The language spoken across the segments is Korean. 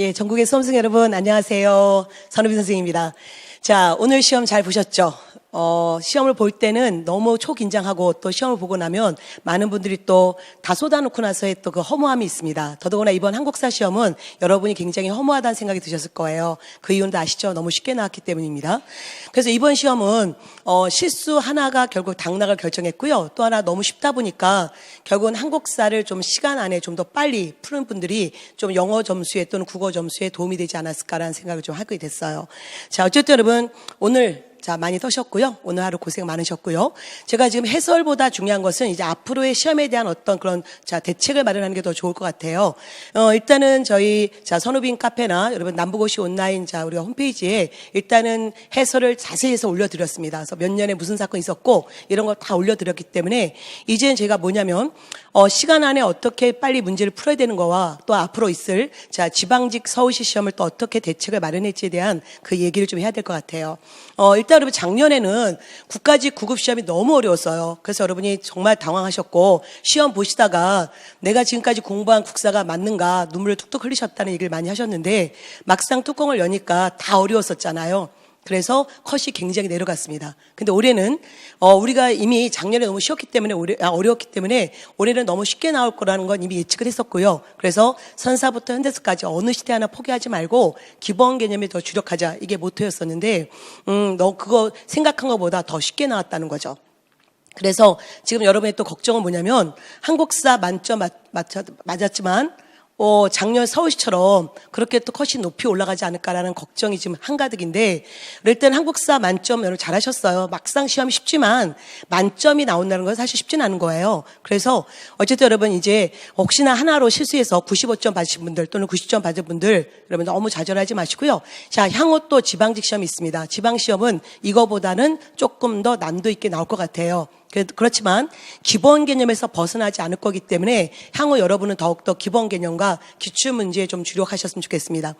예, 전국의 수험생 여러분 안녕하세요. 선우빈 선생님입니다. 자, 오늘 시험 잘 보셨죠? 시험을 볼 때는 너무 초긴장하고 또 시험을 보고 나면 많은 분들이 또 다 쏟아놓고 나서의 또 그 허무함이 있습니다. 더더구나 이번 한국사 시험은 여러분이 굉장히 허무하다는 생각이 드셨을 거예요. 그 이유는 아시죠? 너무 쉽게 나왔기 때문입니다. 그래서 이번 시험은 실수 하나가 결국 당락을 결정했고요. 또 하나 너무 쉽다 보니까 결국은 한국사를 좀 시간 안에 좀 더 빨리 푸는 분들이 좀 영어 점수에 또는 국어 점수에 도움이 되지 않았을까라는 생각을 좀 하게 됐어요. 자, 어쨌든 여러분 오늘 많이 떠셨고요. 오늘 하루 고생 많으셨고요. 제가 지금 해설보다 중요한 것은 이제 앞으로의 시험에 대한 어떤 그런 대책을 마련하는 게 더 좋을 것 같아요. 일단은 저희 선우빈 카페나 여러분 남부고시 온라인 우리가 홈페이지에 일단은 해설을 자세히 해서 올려드렸습니다. 그래서 몇 년에 무슨 사건이 있었고 이런 걸 다 올려드렸기 때문에 이제는 제가 뭐냐면 시간 안에 어떻게 빨리 문제를 풀어야 되는 거와 또 앞으로 있을 지방직 서울시 시험을 또 어떻게 대책을 마련할지에 대한 그 얘기를 좀 해야 될 것 같아요. 일단 여러분 작년에는 국가직 구급 시험이 너무 어려웠어요. 그래서 여러분이 정말 당황하셨고 시험 보시다가 내가 지금까지 공부한 국사가 맞는가 눈물을 툭툭 흘리셨다는 얘기를 많이 하셨는데 막상 뚜껑을 여니까 다 어려웠었잖아요. 그래서 컷이 굉장히 내려갔습니다. 근데 올해는 우리가 이미 작년에 너무 쉬웠기 때문에 어려웠기 때문에 올해는 너무 쉽게 나올 거라는 건 이미 예측을 했었고요. 그래서 선사부터 현대사까지 어느 시대 하나 포기하지 말고 기본 개념에 더 주력하자 이게 모토였었는데 너 그거 생각한 것보다 더 쉽게 나왔다는 거죠. 그래서 지금 여러분의 또 걱정은 뭐냐면 한국사 만점 맞았지만 작년 서울시처럼 그렇게 또 컷이 높이 올라가지 않을까라는 걱정이 지금 한가득인데 일단 한국사 만점 여러분 잘하셨어요. 막상 시험이 쉽지만 만점이 나온다는 건 사실 쉽지는 않은 거예요. 그래서 어쨌든 여러분 이제 혹시나 하나로 실수해서 95점 받으신 분들 또는 90점 받은 분들 여러분 너무 좌절하지 마시고요. 자, 향후 또 지방직 시험이 있습니다. 지방시험은 이거보다는 조금 더 난도 있게 나올 것 같아요. 그렇지만 기본 개념에서 벗어나지 않을 거기 때문에 향후 여러분은 더욱더 기본 개념과 기출문제에 좀 주력하셨으면 좋겠습니다.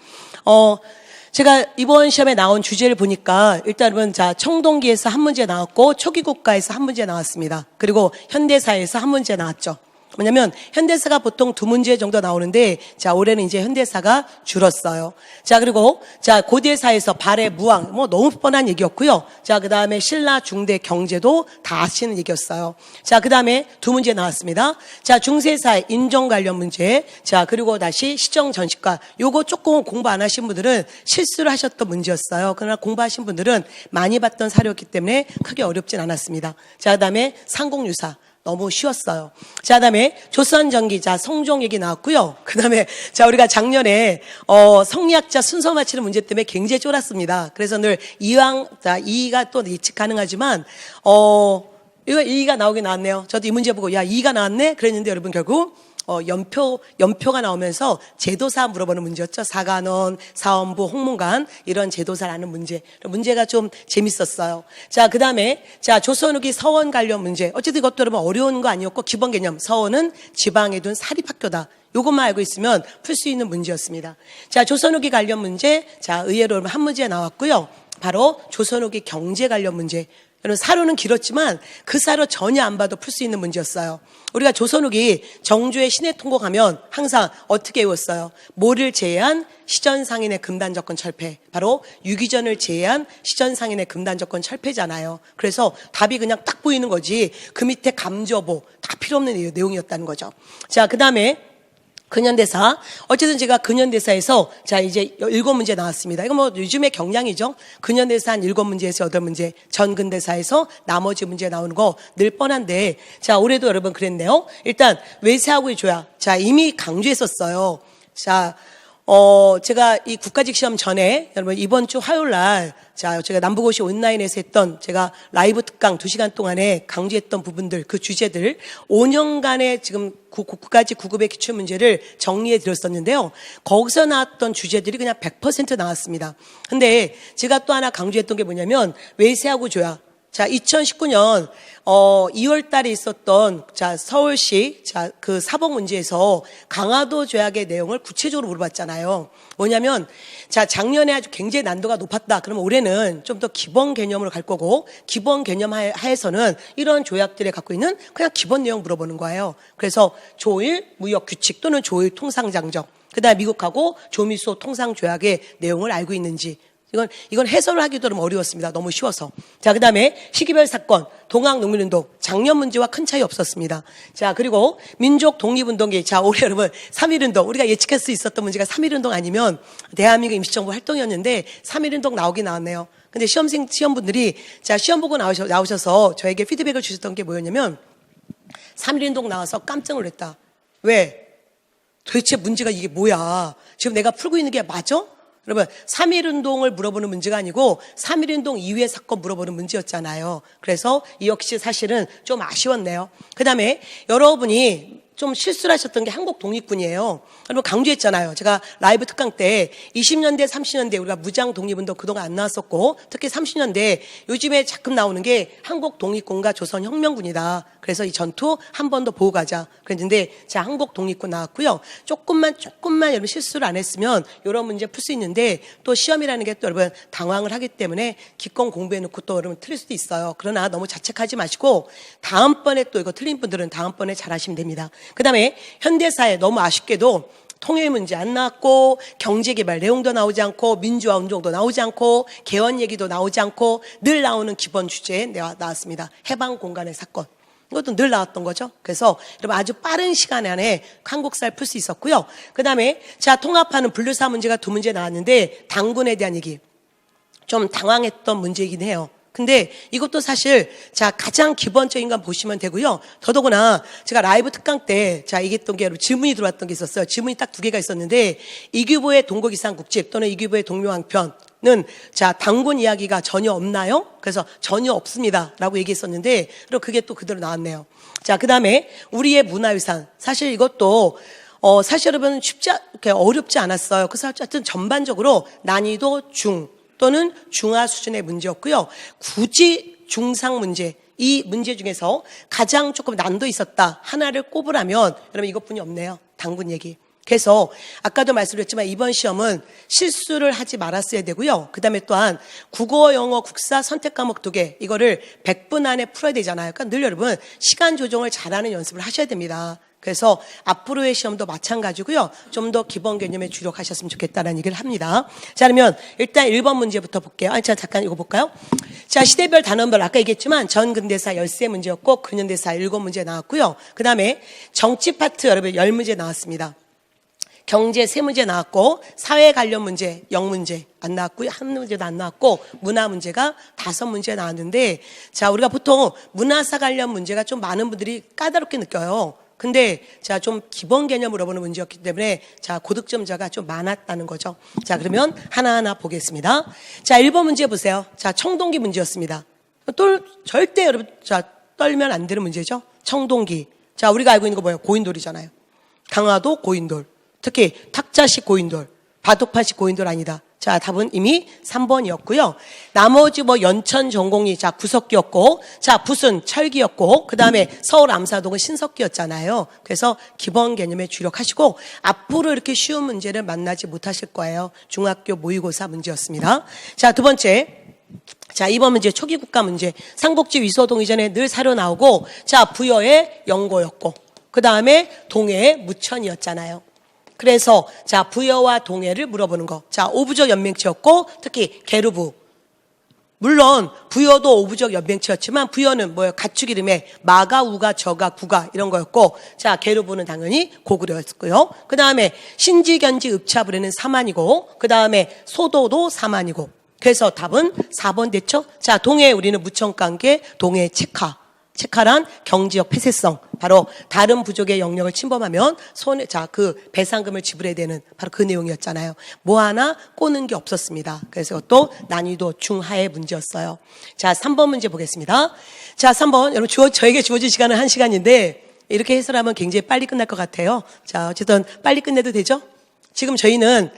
제가 이번 시험에 나온 주제를 보니까 일단 여러분 청동기에서 한 문제 나왔고 초기국가에서 한 문제 나왔습니다. 그리고 현대사에서 한 문제 나왔죠. 뭐냐면 현대사가 보통 2문제 정도 나오는데 올해는 이제 현대사가 줄었어요. 그리고 고대사에서 발해 무왕 너무 뻔한 얘기였고요. 그다음에 신라 중대 경제도 다 아시는 얘기였어요. 그다음에 2문제 나왔습니다. 중세사의 인종 관련 문제. 그리고 다시 시정 전시과. 요거 조금 공부 안 하신 분들은 실수를 하셨던 문제였어요. 그러나 공부하신 분들은 많이 봤던 사료였기 때문에 크게 어렵진 않았습니다. 그다음에 상공유사. 너무 쉬웠어요. 그다음에 조선전기, 성종 얘기 나왔고요. 그다음에 우리가 작년에 성리학자 순서 맞히는 문제 때문에 굉장히 쫄았습니다. 그래서 늘 이왕 2가 또 예측 가능하지만 이거 2가 나오긴 나왔네요. 저도 이 문제 보고 2가 나왔네 그랬는데 여러분 결국 연표가 나오면서 제도사 물어보는 문제였죠. 사관원, 사원부, 홍문관 이런 제도사라는 문제가 좀 재밌었어요. 그다음에 조선 후기 서원 관련 문제. 어쨌든 이것도 여러분 어려운 거 아니었고 기본 개념. 서원은 지방에 둔 사립학교다. 요것만 알고 있으면 풀 수 있는 문제였습니다. 조선 후기 관련 문제. 의외로 여러분 한 문제 나왔고요. 바로 조선 후기 경제 관련 문제. 여러분 사료는 길었지만 그 사료 전혀 안 봐도 풀 수 있는 문제였어요. 우리가 조선 후기 정조의 신해통고 가면 항상 어떻게 외웠어요? 모를 제외한 시전상인의 금단정권 철폐. 바로 유기전을 제외한 시전상인의 금단정권 철폐잖아요. 그래서 답이 그냥 딱 보이는 거지 그 밑에 감저보 다 필요 없는 내용이었다는 거죠. 그다음에 근현대사. 어쨌든 제가 근현대사에서 이제 7문제 나왔습니다. 이거 요즘의 경향이죠. 근현대사 한 7문제에서 8문제. 전근대사에서 나머지 문제 나오는 거 늘 뻔한데 올해도 여러분 그랬네요. 일단 외세하고의 조약. 이미 강조했었어요. 제가 이 국가직 시험 전에 여러분 이번 주 화요일 날 제가 남부고시 온라인에서 했던 제가 라이브 특강 2시간 동안에 강조했던 부분들 그 주제들 5년간의 지금 국가직 9급의 기출문제를 정리해 드렸었는데요. 거기서 나왔던 주제들이 그냥 100% 나왔습니다. 근데 제가 또 하나 강조했던 게 뭐냐면 외세하고 조약. 2019년 2월 달에 있었던 서울시 그 사법 문제에서 강화도 조약의 내용을 구체적으로 물어봤잖아요. 뭐냐면 작년에 아주 굉장히 난도가 높았다. 그러면 올해는 좀 더 기본 개념으로 갈 거고 기본 개념 하에서는 이런 조약들에 갖고 있는 그냥 기본 내용 물어보는 거예요. 그래서 조일 무역 규칙 또는 조일 통상장정. 그다음 미국하고 조미소 통상조약의 내용을 알고 있는지. 이건 해설을 하기도 좀 어려웠습니다. 너무 쉬워서. 자, 그 다음에 시기별 사건, 동학농민운동, 작년 문제와 큰 차이 없었습니다. 자, 그리고 민족 독립운동기. 자, 올해 여러분, 3.1운동. 우리가 예측할 수 있었던 문제가 3.1운동 아니면 대한민국 임시정부 활동이었는데 3.1운동 나오긴 나왔네요. 근데 시험분들이 자, 시험 보고 나오셔서 저에게 피드백을 주셨던 게 뭐였냐면 3.1운동 나와서 깜짝 놀랐다. 왜? 도대체 문제가 이게 뭐야? 지금 내가 풀고 있는 게 맞아? 여러분, 3.1운동을 물어보는 문제가 아니고 3.1운동 이후의 사건 물어보는 문제였잖아요. 그래서 이 역시 사실은 좀 아쉬웠네요. 그 다음에 여러분이 좀 실수를 하셨던 게 한국 독립군이에요. 여러분 강조했잖아요. 제가 라이브 특강 때 20년대, 30년대 우리가 무장 독립운동 그동안 안 나왔었고 특히 30년대 요즘에 자꾸 나오는 게 한국 독립군과 조선혁명군이다. 그래서 이 전투 한 번 더 보고 가자. 그랬는데 자, 한국 독립군 나왔고요. 조금만 여러분 실수를 안 했으면 이런 문제 풀 수 있는데 또 시험이라는 게 또 여러분 당황을 하기 때문에 기껏 공부해놓고 또 여러분 틀릴 수도 있어요. 그러나 너무 자책하지 마시고 다음번에 또 이거 틀린 분들은 다음번에 잘하시면 됩니다. 그 다음에 현대사에 너무 아쉽게도 통일 문제 안 나왔고 경제개발 내용도 나오지 않고 민주화 운동도 나오지 않고 개헌 얘기도 나오지 않고 늘 나오는 기본 주제에 나왔습니다. 해방 공간의 사건. 이것도 늘 나왔던 거죠. 그래서 여러분 아주 빠른 시간 안에 한국사를 풀 수 있었고요. 그 다음에 자, 통합하는 분류사 문제가 2문제 나왔는데 당군에 대한 얘기. 좀 당황했던 문제이긴 해요. 근데 이것도 사실 자, 가장 기본적인 건 보시면 되고요. 더더구나 제가 라이브 특강 때 자, 얘기했던 게 여러분 질문이 들어왔던 게 있었어요. 질문이 딱 2개가 있었는데 이규보의 동국이상국집 또는 이규보의 동묘항편은 자, 당군 이야기가 전혀 없나요? 그래서 전혀 없습니다 라고 얘기했었는데 그리고 그게 또 그대로 나왔네요. 자, 그 다음에 우리의 문화유산. 사실 이것도 사실 여러분 어렵지 않았어요. 그래서 하여튼 전반적으로 난이도 중 또는 중하 수준의 문제였고요. 굳이 중상 문제, 이 문제 중에서 가장 조금 난도 있었다 하나를 꼽으라면 여러분 이것뿐이 없네요. 당군 얘기. 그래서 아까도 말씀드렸지만 이번 시험은 실수를 하지 말았어야 되고요. 그 다음에 또한 국어, 영어, 국사 선택 과목 2개 이거를 100분 안에 풀어야 되잖아요. 그러니까 늘 여러분 시간 조정을 잘하는 연습을 하셔야 됩니다. 그래서 앞으로의 시험도 마찬가지고요. 좀 더 기본 개념에 주력하셨으면 좋겠다는 얘기를 합니다. 자, 그러면 일단 1번 문제부터 볼게요. 자, 잠깐 이거 볼까요? 자, 시대별 단원별 아까 얘기했지만 전근대사 13문제였고 근현대사 7문제 나왔고요. 그 다음에 정치 파트 여러분 10문제 나왔습니다. 경제 3문제 나왔고 사회 관련 문제 0문제 안 나왔고요. 한 문제도 안 나왔고 문화 문제가 5문제 나왔는데 자, 우리가 보통 문화사 관련 문제가 좀 많은 분들이 까다롭게 느껴요. 근데 자, 좀 기본 개념 물어보는 문제였기 때문에 자, 고득점자가 좀 많았다는 거죠. 자, 그러면 하나하나 보겠습니다. 자, 1번 문제 보세요. 자, 청동기 문제였습니다. 또 절대 여러분 자, 떨면 안 되는 문제죠. 청동기. 자, 우리가 알고 있는 거 뭐예요? 고인돌이잖아요. 강화도 고인돌. 특히 탁자식 고인돌, 바둑판식 고인돌 아니다. 자, 답은 이미 3번이었고요. 나머지 뭐 연천 전공이 자, 구석기였고, 자, 붓은 철기였고, 그 다음에 서울 암사동은 신석기였잖아요. 그래서 기본 개념에 주력하시고 앞으로 이렇게 쉬운 문제를 만나지 못하실 거예요. 중학교 모의고사 문제였습니다. 자, 2번째. 자, 2번 문제 초기 국가 문제. 삼국지 위소동 이전에 늘 사료 나오고, 자, 부여의 영고였고, 그 다음에 동해의 무천이었잖아요. 그래서 자, 부여와 동해를 물어보는 거. 자, 오부적 연맹체였고 특히 계루부. 물론 부여도 오부적 연맹체였지만 부여는 뭐예요? 가축 이름에 마가, 우가, 저가, 구가 이런 거였고 자, 계루부는 당연히 고구려였고요. 그 다음에 신지견지 읍차불에는 사만이고 그 다음에 소도도 사만이고 그래서 답은 4번 됐죠? 자, 동해 우리는 무천관계 동해 체카. 체카란 경제적 폐쇄성. 바로 다른 부족의 영역을 침범하면 그 배상금을 지불해야 되는 바로 그 내용이었잖아요. 뭐 하나 꼬는 게 없었습니다. 그래서 또 난이도 중하의 문제였어요. 자, 3번 문제 보겠습니다. 자, 3번. 여러분 저에게 주어진 시간은 1시간인데 이렇게 해설하면 굉장히 빨리 끝날 것 같아요. 자, 어쨌든 빨리 끝내도 되죠? 지금 저희는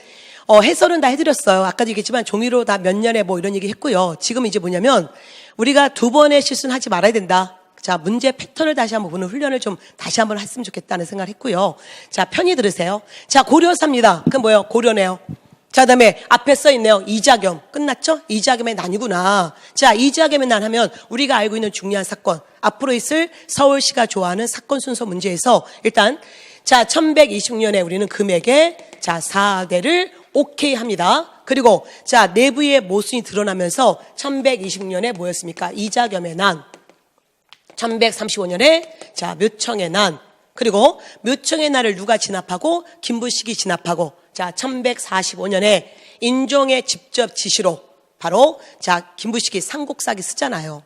해설은 다 해드렸어요. 아까도 얘기했지만 종이로 다 몇 년에 뭐 이런 얘기 했고요. 지금 이제 뭐냐면 우리가 2번의 실수는 하지 말아야 된다. 자, 문제 패턴을 다시 한번 보는 훈련을 좀 다시 한번 했으면 좋겠다는 생각을 했고요. 자, 편히 들으세요. 자, 고려사입니다. 그럼 뭐예요? 고려네요. 자, 그다음에 앞에 써 있네요. 이자겸. 끝났죠? 이자겸의 난이구나. 자, 이자겸의 난 하면 우리가 알고 있는 중요한 사건. 앞으로 있을 서울시가 좋아하는 사건 순서 문제에서 일단 자, 1126년에 우리는 금액에 자, 4대를 오케이 합니다. 그리고 자, 내부의 모순이 드러나면서 1126년에 뭐였습니까? 이자겸의 난. 1135년에 자, 묘청의 난. 그리고 묘청의 난을 누가 진압하고 김부식이 진압하고 자, 1145년에 인종의 직접 지시로 바로 자, 김부식이 삼국사기 쓰잖아요.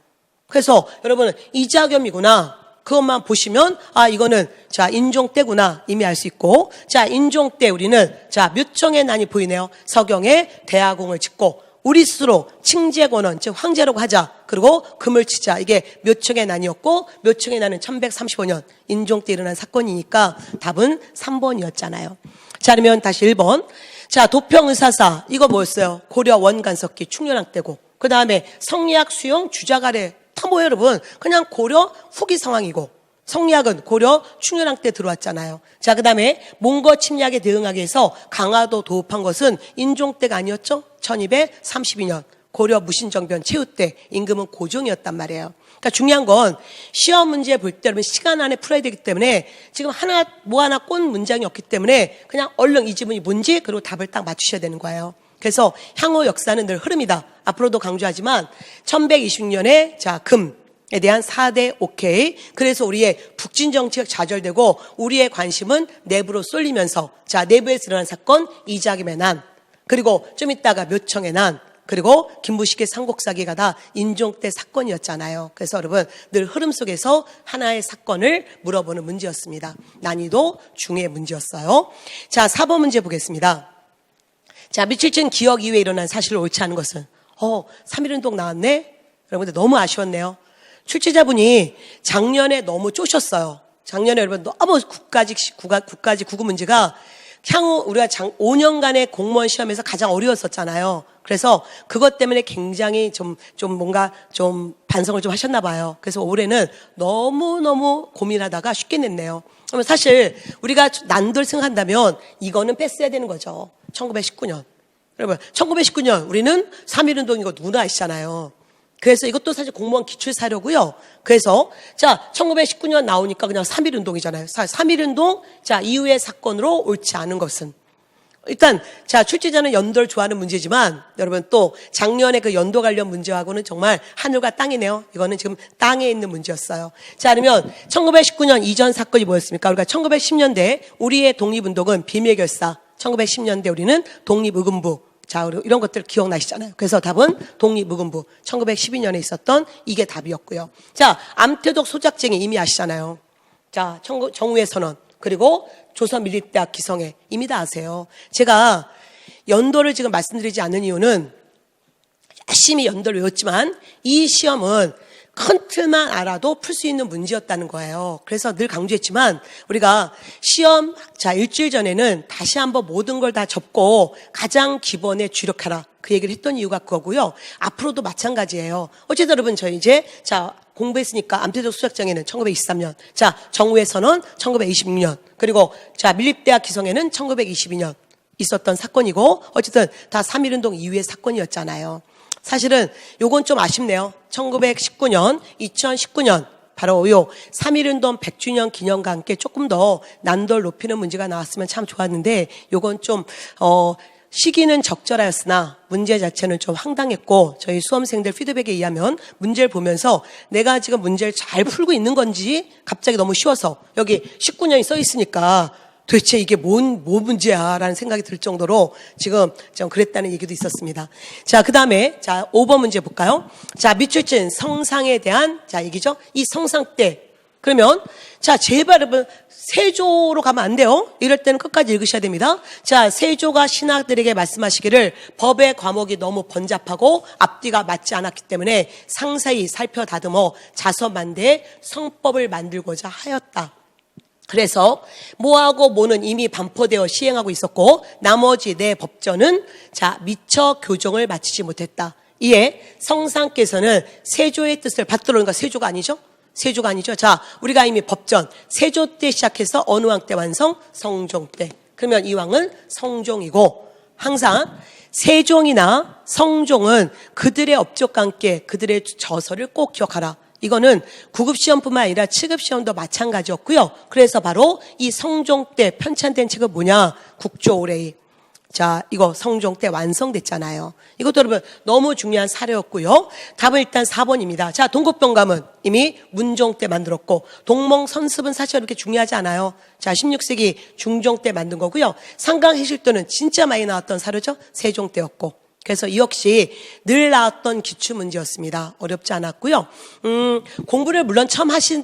그래서 여러분 이자겸이구나. 그것만 보시면 아 이거는 자 인종 때구나 이미 알 수 있고 자 인종 때 우리는 자 묘청의 난이 보이네요. 서경에 대하공을 짓고 우리 스스로 칭제권원 즉 황제라고 하자. 그리고 금을 치자. 이게 묘청의 난이었고 묘청의 난은 1135년 인종 때 일어난 사건이니까 답은 3번이었잖아요. 자 그러면 다시 1번. 자 도평의사사 이거 뭐였어요? 고려 원간석기 충렬왕 때고 그 다음에 성리학 수용 주자가래 다 뭐예요 여러분? 그냥 고려 후기 상황이고 성리학은 고려 충렬왕 때 들어왔잖아요. 자 그다음에 몽고 침략에 대응하기 위해서 강화도 도읍한 것은 인종 때가 아니었죠? 1232년 고려 무신정변 최후 때 임금은 고종이었단 말이에요. 그러니까 중요한 건 시험 문제 볼 때 여러분 시간 안에 풀어야 되기 때문에 지금 하나 뭐 하나 꼰 문장이 없기 때문에 그냥 얼른 이 지문이 뭔지 그리고 답을 딱 맞추셔야 되는 거예요. 그래서 향후 역사는 늘 흐름이다. 앞으로도 강조하지만 1126년에 자 금에 대한 4대 오케이. 그래서 우리의 북진 정치가 좌절되고 우리의 관심은 내부로 쏠리면서 자 내부에서 일어난 사건 이자겸의 난 그리고 좀 있다가 묘청의 난 그리고 김부식의 삼국사기가 다 인종 때 사건이었잖아요. 그래서 여러분 늘 흐름 속에서 하나의 사건을 물어보는 문제였습니다. 난이도 중의 문제였어요. 자 4번 문제 보겠습니다. 자, 며칠 전 기억 이후에 일어난 사실을 옳지 않은 것은 3.1운동 나왔네? 여러분들 너무 아쉬웠네요. 출제자분이 작년에 너무 쪼셨어요. 작년에 여러분 너무 국가직 국어 문제가 향후 우리가 5년간의 공무원 시험에서 가장 어려웠었잖아요. 그래서 그것 때문에 굉장히 좀 뭔가 좀 반성을 좀 하셨나 봐요. 그래서 올해는 너무너무 고민하다가 쉽게 냈네요. 그러면 사실 우리가 난도를 생각한다면 이거는 뺐어야 되는 거죠. 1919년. 여러분, 1919년 우리는 3.1운동 이거 누구나 아시잖아요. 그래서 이것도 사실 공무원 기출사료고요. 그래서 자 1919년 나오니까 그냥 3.1운동이잖아요. 3.1운동 자 이후의 사건으로 옳지 않은 것은 일단 자 출제자는 연도를 좋아하는 문제지만 여러분 또 작년에 그 연도 관련 문제하고는 정말 하늘과 땅이네요. 이거는 지금 땅에 있는 문제였어요. 자 그러면 1919년 이전 사건이 뭐였습니까? 우리가 1910년대 우리의 독립운동은 비밀 결사 1910년대 우리는 독립의금부 자, 이런 것들 기억나시잖아요. 그래서 답은 독립의금부 1912년에 있었던 이게 답이었고요. 자, 암태독 소작쟁이 이미 아시잖아요. 자, 정우회 선언 그리고 조선민립대학 기성회 이미 다 아세요. 제가 연도를 지금 말씀드리지 않는 이유는 열심히 연도를 외웠지만 이 시험은 큰 틀만 알아도 풀 수 있는 문제였다는 거예요. 그래서 늘 강조했지만 우리가 시험 자 일주일 전에는 다시 한번 모든 걸 다 접고 가장 기본에 주력하라 그 얘기를 했던 이유가 그거고요. 앞으로도 마찬가지예요. 어쨌든 여러분 저희 이제 자 공부했으니까 암태독 수작장에는 1923년 자 정우회 선언 1926년 그리고 자 밀립대학 기성회는 1922년 있었던 사건이고 어쨌든 다 3.1운동 이후의 사건이었잖아요. 사실은 요건 좀 아쉽네요. 1919년, 2019년 바로 요 3.1운동 100주년 기념과 함께 조금 더 난도를 높이는 문제가 나왔으면 참 좋았는데 요건 좀 시기는 적절하였으나 문제 자체는 좀 황당했고 저희 수험생들 피드백에 의하면 문제를 보면서 내가 지금 문제를 잘 풀고 있는 건지 갑자기 너무 쉬워서 여기 19년이 써 있으니까 도대체 이게 뭐 문제야? 라는 생각이 들 정도로 지금 좀 그랬다는 얘기도 있었습니다. 자, 그 다음에, 자, 5번 문제 볼까요? 자, 밑줄진 성상에 대한, 자, 얘기죠? 이 성상 때. 그러면, 자, 제발 여러분, 세조로 가면 안 돼요. 이럴 때는 끝까지 읽으셔야 됩니다. 자, 세조가 신하들에게 말씀하시기를 법의 과목이 너무 번잡하고 앞뒤가 맞지 않았기 때문에 상세히 살펴다듬어 자서만대의 성법을 만들고자 하였다. 그래서 뭐하고 뭐는 이미 반포되어 시행하고 있었고 나머지 네 법전은 자 미처 교정을 마치지 못했다. 이에 성상께서는 세조의 뜻을 받들어오니까 세조가 아니죠? 세조가 아니죠. 자 우리가 이미 법전 세조 때 시작해서 어느 왕 때 완성? 성종 때. 그러면 이 왕은 성종이고 항상 세종이나 성종은 그들의 업적과 함께 그들의 저서를 꼭 기억하라. 이거는 9급 시험뿐만 아니라 7급 시험도 마찬가지였고요. 그래서 바로 이 성종 때 편찬된 책은 뭐냐? 국조올해이. 자, 이거 성종 때 완성됐잖아요. 이것도 여러분 너무 중요한 사례였고요. 답은 일단 4번입니다. 자, 동국병감은 이미 문종 때 만들었고, 동몽선습은 사실 그렇게 중요하지 않아요. 자, 16세기 중종 때 만든 거고요. 상강해실도는 진짜 많이 나왔던 사료죠. 세종 때였고. 그래서 이 역시 늘 나왔던 기출문제였습니다. 어렵지 않았고요. 공부를 물론 처음 하신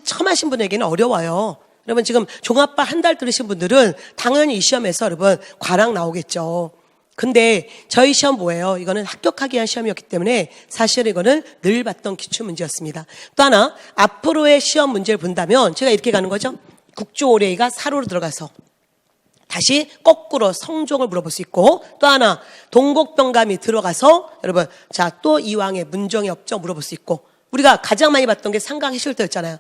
분에게는 어려워요. 여러분 지금 종합반 한 달 들으신 분들은 당연히 이 시험에서 여러분 과락 나오겠죠. 근데 저희 시험 뭐예요? 이거는 합격하기 위한 시험이었기 때문에 사실 이거는 늘 봤던 기출문제였습니다. 또 하나, 앞으로의 시험 문제를 본다면 제가 이렇게 가는 거죠. 국조올해이가 사로로 들어가서 다시 거꾸로 성종을 물어볼 수 있고, 또 하나 동국병감이 들어가서 여러분 자, 또 이왕의 문종의 업적 물어볼 수 있고, 우리가 가장 많이 봤던 게 상강해실도였잖아요.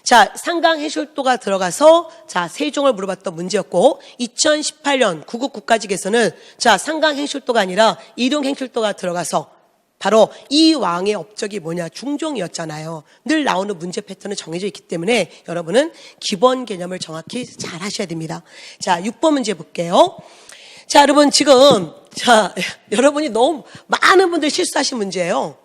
자, 상강해실도가 들어가서 자, 세종을 물어봤던 문제였고, 2018년 9급 국가직에서는 자, 상강해실도가 아니라 일용해실도가 들어가서 바로 이 왕의 업적이 뭐냐? 중종이었잖아요. 늘 나오는 문제 패턴은 정해져 있기 때문에 여러분은 기본 개념을 정확히 잘 하셔야 됩니다. 자, 6번 문제 볼게요. 자, 여러분 지금 자, 여러분이 너무 많은 분들이 실수하신 문제예요.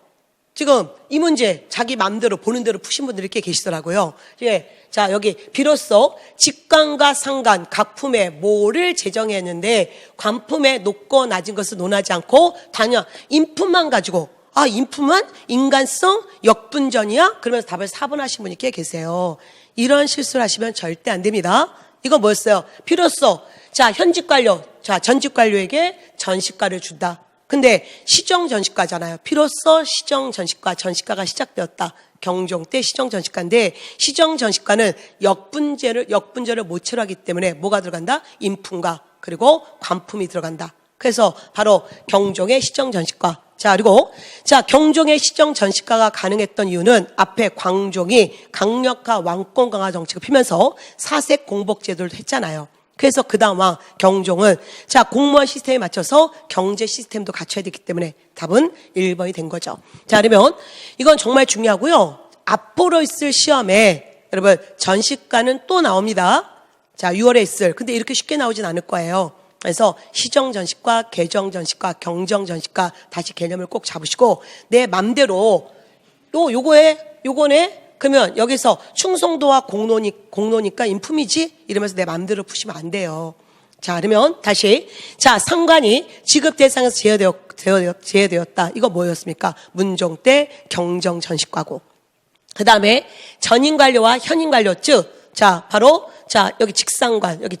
지금 이 문제 자기 마음대로 보는 대로 푸신 분들이 꽤 계시더라고요. 예. 자, 여기 비로소 직관과 상관 각 품에 뭐를 제정했는데 관품에 높고 낮은 것을 논하지 않고 단연 인품만 가지고 인품은 인간성 역분전이야? 그러면서 답을 4번 하신 분이 꽤 계세요. 이런 실수를 하시면 절대 안 됩니다. 이건 뭐였어요? 비로소 자, 현직 관료, 자, 전직 관료에게 전시과를 준다. 근데 시정전시과잖아요. 비로소 시정전시과, 전시과가 시작되었다. 경종 때 시정전시과인데, 시정전시과는 역분제를 못 치러하기 때문에 뭐가 들어간다? 인품과 그리고 관품이 들어간다. 그래서 바로 경종의 시정전시과. 자, 그리고 자, 경종의 시정전시과가 가능했던 이유는 앞에 광종이 강력화 왕권 강화 정책을 피면서 사색 공복 제도를 했잖아요. 그래서 그 다음 왕 경종은 자, 공무원 시스템에 맞춰서 경제 시스템도 갖춰야 되기 때문에 답은 1번이 된 거죠. 자, 그러면 이건 정말 중요하고요. 앞으로 있을 시험에 여러분 전시과는 또 나옵니다. 자, 6월에 있을. 근데 이렇게 쉽게 나오진 않을 거예요. 그래서 시정전시과, 개정전시과, 경정전시과 다시 개념을 꼭 잡으시고 내 맘대로 또 요거네 그러면 여기서 충성도와 공로니까 인품이지? 이러면서 내 마음대로 푸시면 안 돼요. 자, 그러면 다시. 자, 상관이 지급 대상에서 제외되었다. 이거 뭐였습니까? 문종 때 경정전시과고. 그 다음에 전임관료와 현임관료, 즉, 자, 바로, 자, 여기 직상관, 여기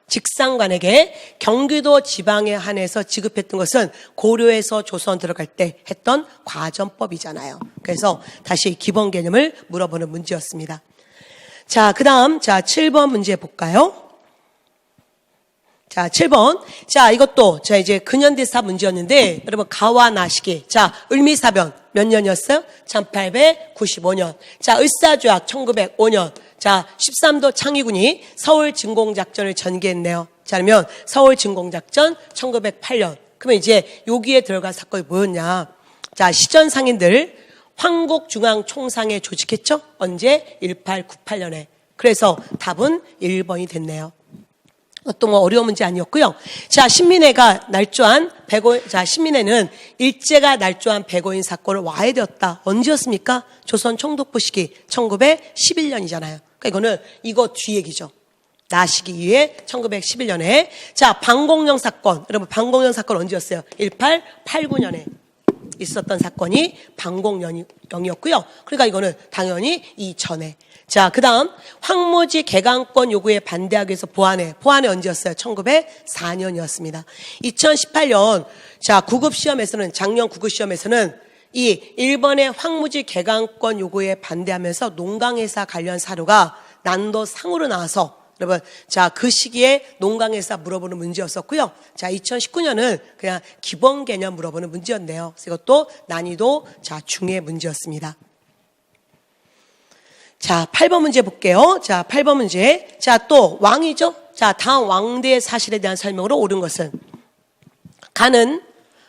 직상관에게 경기도 지방에 한해서 지급했던 것은 고려에서 조선 들어갈 때 했던 과전법이잖아요. 그래서 다시 기본 개념을 물어보는 문제였습니다. 자, 그 다음, 자, 7번 문제 볼까요? 자, 7번. 자, 이것도, 자, 이제 근현대사 문제였는데, 여러분, 가와 나시기. 자, 을미사변. 몇 년이었어요? 1895년. 자, 을사조약 1905년. 자, 13도 창의군이 서울 진공작전을 전개했네요. 자, 그러면 서울 진공작전 1908년. 그러면 이제 여기에 들어간 사건이 뭐였냐? 자, 시전 상인들 황국중앙총상회 조직했죠? 언제? 1898년에. 그래서 답은 1번이 됐네요. 또 뭐 어려운 문제 아니었고요. 자, 신민회가 날조한 신민회는 일제가 날조한 백오인 사건을 와해되었다. 언제였습니까? 조선 총독부 시기 1911년이잖아요. 그러니까 이거는 이거 뒤 얘기죠. 나시기 이후에 1911년에 자, 방공령 사건. 여러분 방공령 사건 언제였어요? 1889년에 있었던 사건이 방공령이었고요. 그러니까 이거는 당연히 이전에. 자, 그 다음 황무지 개강권 요구에 반대하기 위해서 보완회 언제였어요? 1904년이었습니다. 2018년 자, 9급 시험에서는 작년 9급 시험에서는 이 일본의 황무지 개강권 요구에 반대하면서 농강회사 관련 사료가 난도 상으로 나와서 여러분 자, 그 시기에 농강회사 물어보는 문제였었고요. 자, 2019년은 그냥 기본 개념 물어보는 문제였네요. 그래서 이것도 난이도 자, 중의 문제였습니다. 자, 8번 문제 볼게요. 자, 8번 문제. 자, 또 왕이죠. 자, 다음 왕대의 사실에 대한 설명으로 옳은 것은 가는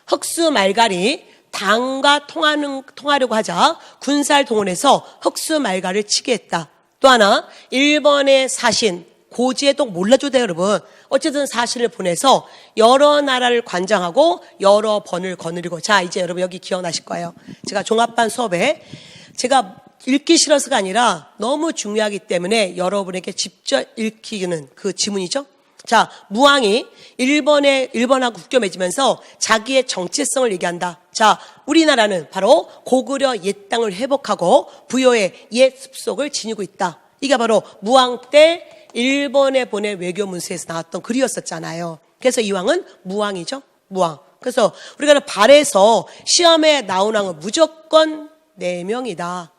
흑수 말갈이 당과 통하려고 하자 군사를 동원해서 흑수 말가를 치게 했다. 또 하나 일본의 사신 고지에도 몰라줘도 돼요, 여러분. 어쨌든 사신을 보내서 여러 나라를 관장하고 여러 번을 거느리고. 자, 이제 여러분 여기 기억나실 거예요. 제가 종합반 수업에 제가 읽기 싫어서가 아니라 너무 중요하기 때문에 여러분에게 직접 읽히는 그 지문이죠. 자, 무왕이 일본하고 국교 맺으면서 자기의 정체성을 얘기한다. 자, 우리나라는 바로 고구려 옛 땅을 회복하고 부여의 옛 습속을 지니고 있다. 이게 바로 무왕 때 일본에 보낸 외교 문서에서 나왔던 글이었었잖아요. 그래서 이 왕은 무왕이죠. 무왕. 그래서 우리가 발에서 시험에 나온 왕은 무조건 4명이다.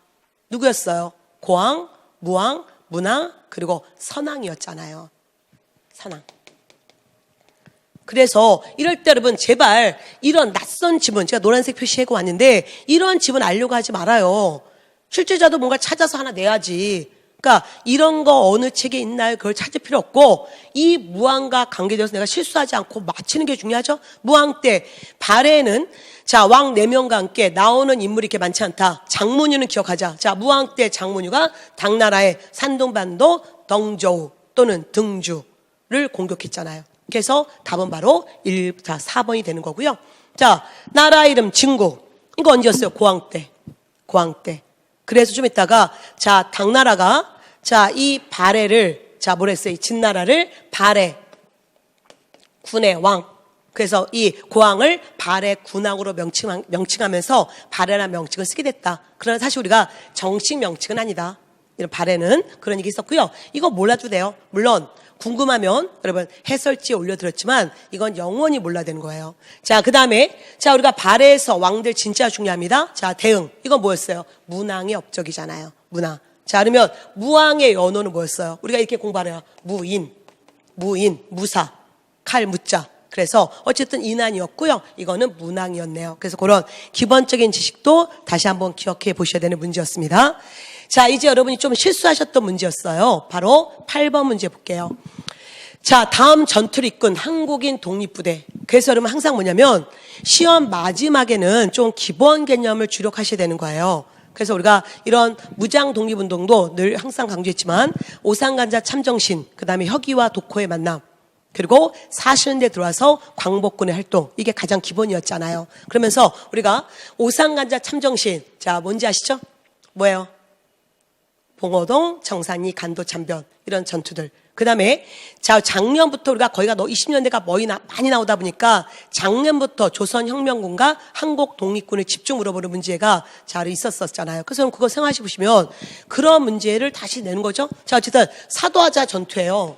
누구였어요? 고왕, 무왕, 문왕, 그리고 선왕이었잖아요. 선왕. 그래서 이럴 때 여러분 제발 이런 낯선 지문, 제가 노란색 표시하고 왔는데 이런 지문 알려고 하지 말아요. 출제자도 뭔가 찾아서 하나 내야지. 그러니까 이런 거 어느 책에 있나요? 그걸 찾을 필요 없고 이 무왕과 관계되어서 내가 실수하지 않고 맞히는 게 중요하죠. 무왕 때 발에는 자, 왕 4명과 함께 나오는 인물이 이렇게 많지 않다. 장문유는 기억하자. 자, 무왕 때 장문유가 당나라의 산동반도 덩저우 또는 등주를 공격했잖아요. 그래서 답은 바로 4번이 되는 거고요. 자, 나라 이름 진구. 이거 언제였어요? 고왕 때. 고왕 때. 그래서 좀 이따가 자, 당나라가 자, 이 발해를 자, 뭐랬어요? 이 진나라를 발해 군의 왕. 그래서 이 고왕을 발해 군왕으로 명칭하면서 발해라는 명칭을 쓰게 됐다. 그러나 사실 우리가 정식 명칭은 아니다. 이런 발해는 그런 얘기 있었고요. 이거 몰라도 돼요. 물론 궁금하면 여러분 해설지에 올려드렸지만 이건 영원히 몰라야 되는 거예요. 자, 그 다음에 자, 우리가 발해에서 왕들 진짜 중요합니다. 자, 대응. 이건 뭐였어요? 문왕의 업적이잖아요. 문왕. 자, 그러면 무왕의 연호는 뭐였어요? 우리가 이렇게 공부하래요. 무인, 무사, 칼, 무자. 그래서 어쨌든 인안이었고요. 이거는 문왕이었네요. 그래서 그런 기본적인 지식도 다시 한번 기억해 보셔야 되는 문제였습니다. 자, 이제 여러분이 좀 실수하셨던 문제였어요. 바로 8번 문제 볼게요. 자, 다음 전투를 이끈 한국인 독립부대. 그래서 여러분 항상 뭐냐면 시험 마지막에는 좀 기본 개념을 주력하셔야 되는 거예요. 그래서 우리가 이런 무장 독립운동도 늘 항상 강조했지만 오상간자 참정신, 그 다음에 혁이와 독호의 만남, 그리고 40년대 들어와서 광복군의 활동, 이게 가장 기본이었잖아요. 그러면서 우리가 오상간자 참정신, 자, 뭔지 아시죠? 뭐예요? 봉오동, 정산리, 간도, 참변, 이런 전투들. 그 다음에 자, 작년부터 우리가 거의가 20년대가 많이 나오다 보니까 작년부터 조선혁명군과 한국독립군을 집중 물어보는 문제가 잘 있었었잖아요. 그래서 그거 생각하시 보시면 그런 문제를 다시 내는 거죠. 자, 어쨌든 사도하자 전투예요.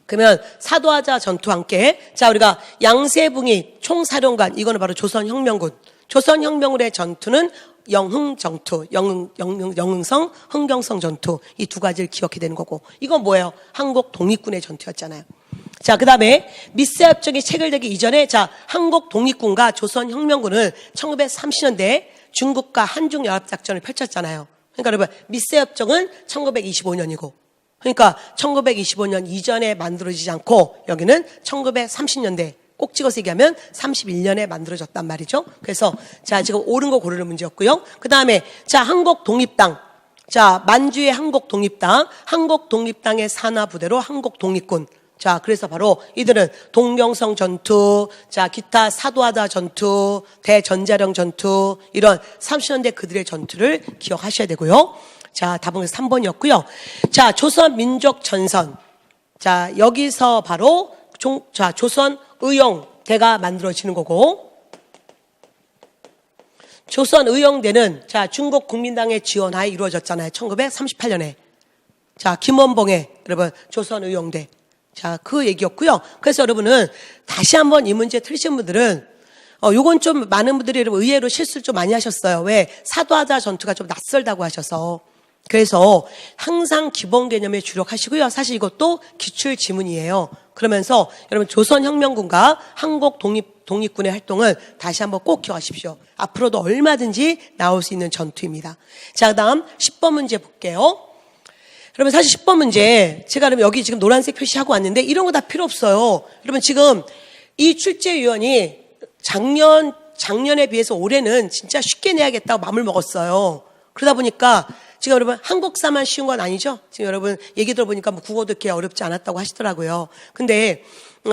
그러면 사도하자 전투와 함께 자, 우리가 양세붕이 총사령관, 이거는 바로 조선혁명군. 조선혁명군의 전투는 영흥전투, 영흥성, 흥경성 전투, 이 두 가지를 기억해야 되는 거고, 이건 뭐예요? 한국 독립군의 전투였잖아요. 자, 그 다음에 미세협정이 체결되기 이전에 자, 한국 독립군과 조선혁명군은 1930년대에 중국과 한중연합작전을 펼쳤잖아요. 그러니까 여러분 미세협정은 1925년이고, 그러니까 1925년 이전에 만들어지지 않고 여기는 1930년대 꼭 찍어서 얘기하면 31년에 만들어졌단 말이죠. 그래서 자, 지금 옳은 거 고르는 문제였고요. 그 다음에 자, 한국독립당. 자, 만주의 한국독립당, 한국독립당의 산하부대로 한국독립군. 자, 그래서 바로 이들은 동경성 전투, 자, 기타 사도하자 전투, 대전자령 전투, 이런 30년대 그들의 전투를 기억하셔야 되고요. 자, 답은 3번이었고요. 자, 조선민족전선. 자, 여기서 바로 자, 조선의용대가 만들어지는 거고, 조선의용대는 자, 중국 국민당의 지원하에 이루어졌잖아요. 1938년에. 자, 김원봉의 여러분 조선의용대. 자, 그 얘기였고요. 그래서 여러분은 다시 한번 이 문제 틀리신 분들은 요건 좀 많은 분들이 여러분 의외로 실수를 좀 많이 하셨어요. 왜? 사도하자 전투가 좀 낯설다고 하셔서. 그래서 항상 기본 개념에 주력하시고요. 사실 이것도 기출 지문이에요. 그러면서 여러분 조선혁명군과 한국 독립군의 활동을 다시 한번 꼭 기억하십시오. 앞으로도 얼마든지 나올 수 있는 전투입니다. 자, 그다음 10번 문제 볼게요. 여러분 사실 10번 문제 제가 그럼 여기 지금 노란색 표시하고 왔는데 이런 거 다 필요 없어요. 여러분 지금 이 출제위원이 작년 작년에 비해서 올해는 진짜 쉽게 내야겠다고 마음을 먹었어요. 그러다 보니까 지금 여러분 한국사만 쉬운 건 아니죠? 지금 여러분 얘기 들어보니까 뭐 국어도 이렇게 어렵지 않았다고 하시더라고요. 근데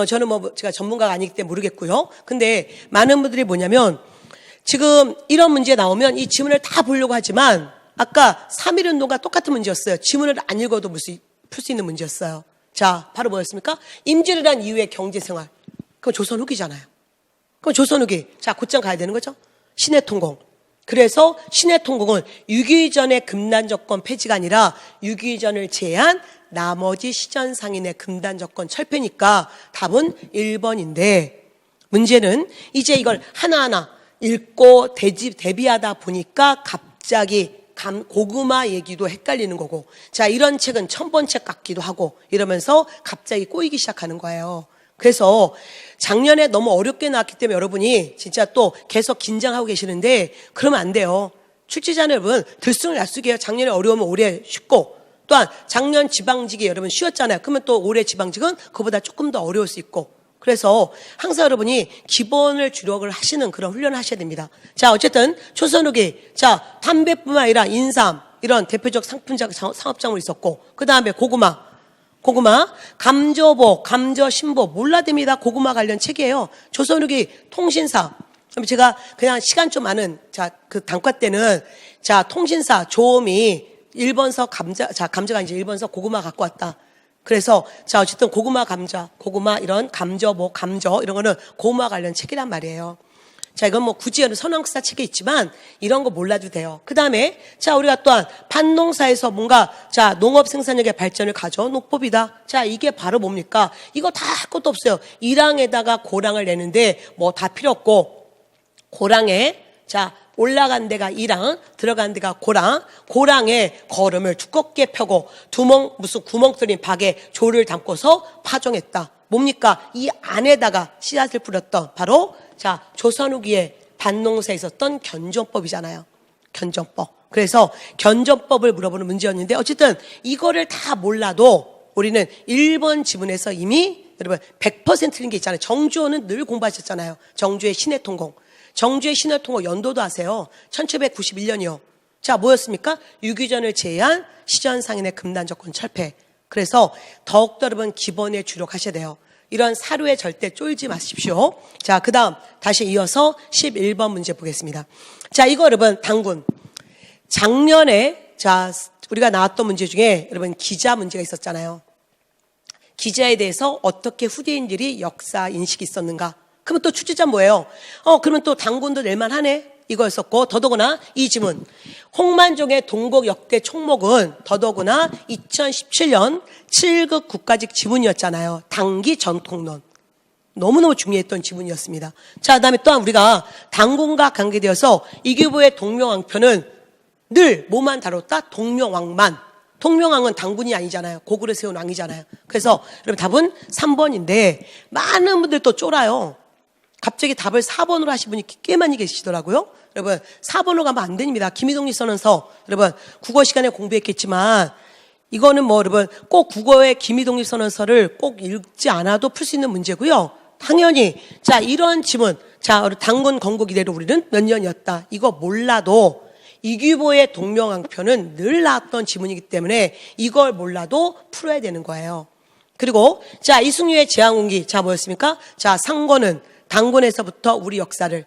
저는 뭐 제가 전문가가 아니기 때문에 모르겠고요. 근데 많은 분들이 뭐냐면 지금 이런 문제 나오면 이 지문을 다 보려고 하지만 아까 3.1운동과 똑같은 문제였어요. 지문을 안 읽어도 풀 수 있는 문제였어요. 자, 바로 뭐였습니까? 임진왜란 이후의 경제생활. 그건 조선 후기잖아요. 그럼 조선 후기. 자, 곧장 가야 되는 거죠? 신해통공. 그래서 신해통공은 6.2 전의 금단정권 폐지가 아니라 6.2 전을 제외한 나머지 시전상인의 금단정권 철폐니까 답은 1번인데 문제는 이제 이걸 하나하나 읽고 대비하다 보니까 갑자기 고구마 얘기도 헷갈리는 거고, 자, 이런 책은 1000번 책 같기도 하고 이러면서 갑자기 꼬이기 시작하는 거예요. 그래서 작년에 너무 어렵게 나왔기 때문에 여러분이 진짜 또 계속 긴장하고 계시는데 그러면 안 돼요. 출제자 여러분 들쑥날쑥해요. 작년에 어려우면 올해 쉽고, 또한 작년 지방직이 여러분 쉬웠잖아요. 그러면 또 올해 지방직은 그보다 조금 더 어려울 수 있고, 그래서 항상 여러분이 기본을 주력을 하시는 그런 훈련을 하셔야 됩니다. 자, 어쨌든 초선 후기, 자, 담배뿐만 아니라 인삼 이런 대표적 상업작물이 있었고, 그 다음에 고구마, 감저보, 감저신보 몰라됩니다. 고구마 관련 책이에요. 조선 후기 통신사. 제가 그냥 시간 좀 많은 그 단과 때는 통신사 조음이 1번서 감자가 이제 1번서 고구마 갖고 왔다. 그래서 어쨌든 고구마 이런 감저보, 감저 이런 거는 고구마 관련 책이란 말이에요. 자, 이건 뭐 굳이 선왕사 책에 있지만 이런 거 몰라도 돼요. 그 다음에 우리가 또한 밭농사에서 뭔가 농업 생산력의 발전을 가져온 농법이다. 자, 이게 바로 뭡니까? 이거 다 할 것도 없어요. 일항에다가 고랑을 내는데 뭐 다 필요 없고, 고랑에 올라간 데가 일항, 들어간 데가 고랑, 고랑에 거름을 두껍게 펴고 무슨 구멍 뚫린 박에 조를 담고서 파종했다. 뭡니까? 이 안에다가 씨앗을 뿌렸던 바로 조선 후기에 밭농사에 있었던 견종법이잖아요. 견종법. 그래서 견종법을 물어보는 문제였는데 어쨌든 이거를 다 몰라도 우리는 1번 지문에서 이미 여러분 100% 틀린 게 있잖아요. 정주호는 늘 공부하셨잖아요. 정주의 신해통공. 정주의 신해통공 연도도 아세요. 1791년이요. 자, 뭐였습니까? 6.2 전을 제외한 시전상인의 금단정권 철폐. 그래서 더욱더 여러분 기본에 주력하셔야 돼요. 이런 사료에 절대 쫄지 마십시오. 자, 그 다음 다시 이어서 11번 문제 보겠습니다. 자, 이거 여러분 당군. 작년에 우리가 나왔던 문제 중에 여러분 기자 문제가 있었잖아요. 기자에 대해서 어떻게 후대인들이 역사 인식이 있었는가? 그러면 또 출제자 뭐예요? 그러면 또 당군도 낼만하네? 이거였었고, 더더구나 이 지문. 홍만종의 동국 역대 총목은 더더구나 2017년 7급 국가직 지문이었잖아요. 당기 전통론. 너무너무 중요했던 지문이었습니다. 자, 그다음에 또한 우리가 당군과 관계되어서 이규보의 동명왕표는 늘 뭐만 다뤘다? 동명왕만. 동명왕은 당군이 아니잖아요. 고구려 세운 왕이잖아요. 그래서 여러분 답은 3번인데 많은 분들 또 쫄아요. 갑자기 답을 4번으로 하신 분이 꽤 많이 계시더라고요. 여러분 4번으로 가면 안 됩니다. 김희동리 선언서 여러분 국어 시간에 공부했겠지만 이거는 뭐 여러분 꼭 국어의 김희동리 선언서를 꼭 읽지 않아도 풀 수 있는 문제고요. 당연히 이런 지문 당군 건국 이래로 우리는 몇 년이었다. 이거 몰라도 이규보의 동명왕표는 늘 나왔던 지문이기 때문에 이걸 몰라도 풀어야 되는 거예요. 그리고 이승유의 제왕운기 뭐였습니까? 상권은 당군에서부터 우리 역사를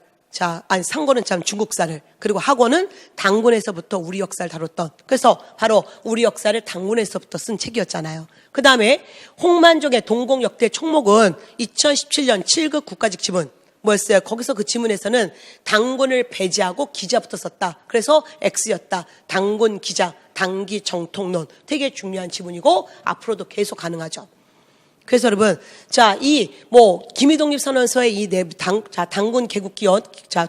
상권은 중국사를, 그리고 학원은 당군에서부터 우리 역사를 다뤘던, 그래서 바로 우리 역사를 당군에서부터 쓴 책이었잖아요. 그 다음에 홍만종의 동국 역대 총목은 2017년 7급 국가직 지문 뭐였어요? 거기서 그 지문에서는 당군을 배제하고 기자부터 썼다. 그래서 X였다. 당군 기자, 당기 정통론. 되게 중요한 지문이고 앞으로도 계속 가능하죠. 그래서 여러분, 김희동립 선언서의 이 당군 개국기원,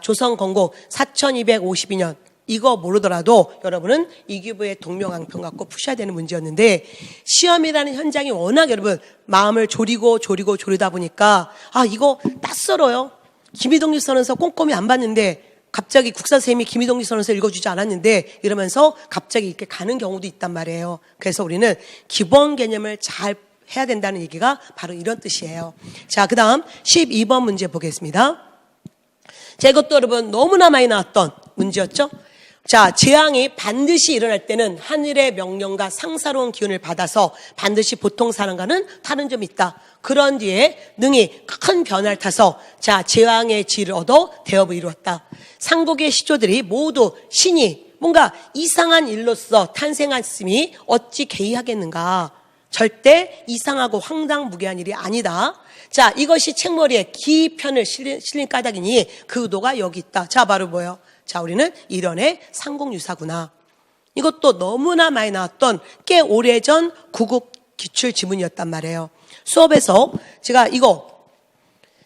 조선 건국 4252년, 이거 모르더라도 여러분은 이규보의 동명왕표 갖고 푸셔야 되는 문제였는데, 시험이라는 현장이 워낙 여러분, 마음을 조리다 보니까, 이거 낯설어요. 김희동립 선언서 꼼꼼히 안 봤는데, 갑자기 국사선생님이 김희동립 선언서 읽어주지 않았는데, 이러면서 갑자기 이렇게 가는 경우도 있단 말이에요. 그래서 우리는 기본 개념을 잘 해야 된다는 얘기가 바로 이런 뜻이에요. 자, 그 다음 12번 문제 보겠습니다. 자, 이것도 여러분 너무나 많이 나왔던 문제였죠. 자, 재앙이 반드시 일어날 때는 하늘의 명령과 상사로운 기운을 받아서 반드시 보통 사람과는 다른 점이 있다. 그런 뒤에 능히 큰 변화를 타서 자, 재앙의 지를 얻어 대업을 이루었다. 삼국의 시조들이 모두 신이 뭔가 이상한 일로서 탄생했음이 어찌 개의하겠는가. 절대 이상하고 황당무계한 일이 아니다. 자, 이것이 책머리에 기편을 실린 까닭이니 그 의도가 여기 있다. 자, 바로 뭐예요? 자, 우리는 일원의 상공유사구나. 이것도 너무나 많이 나왔던 꽤 오래전 구급 기출 지문이었단 말이에요. 수업에서 제가 이거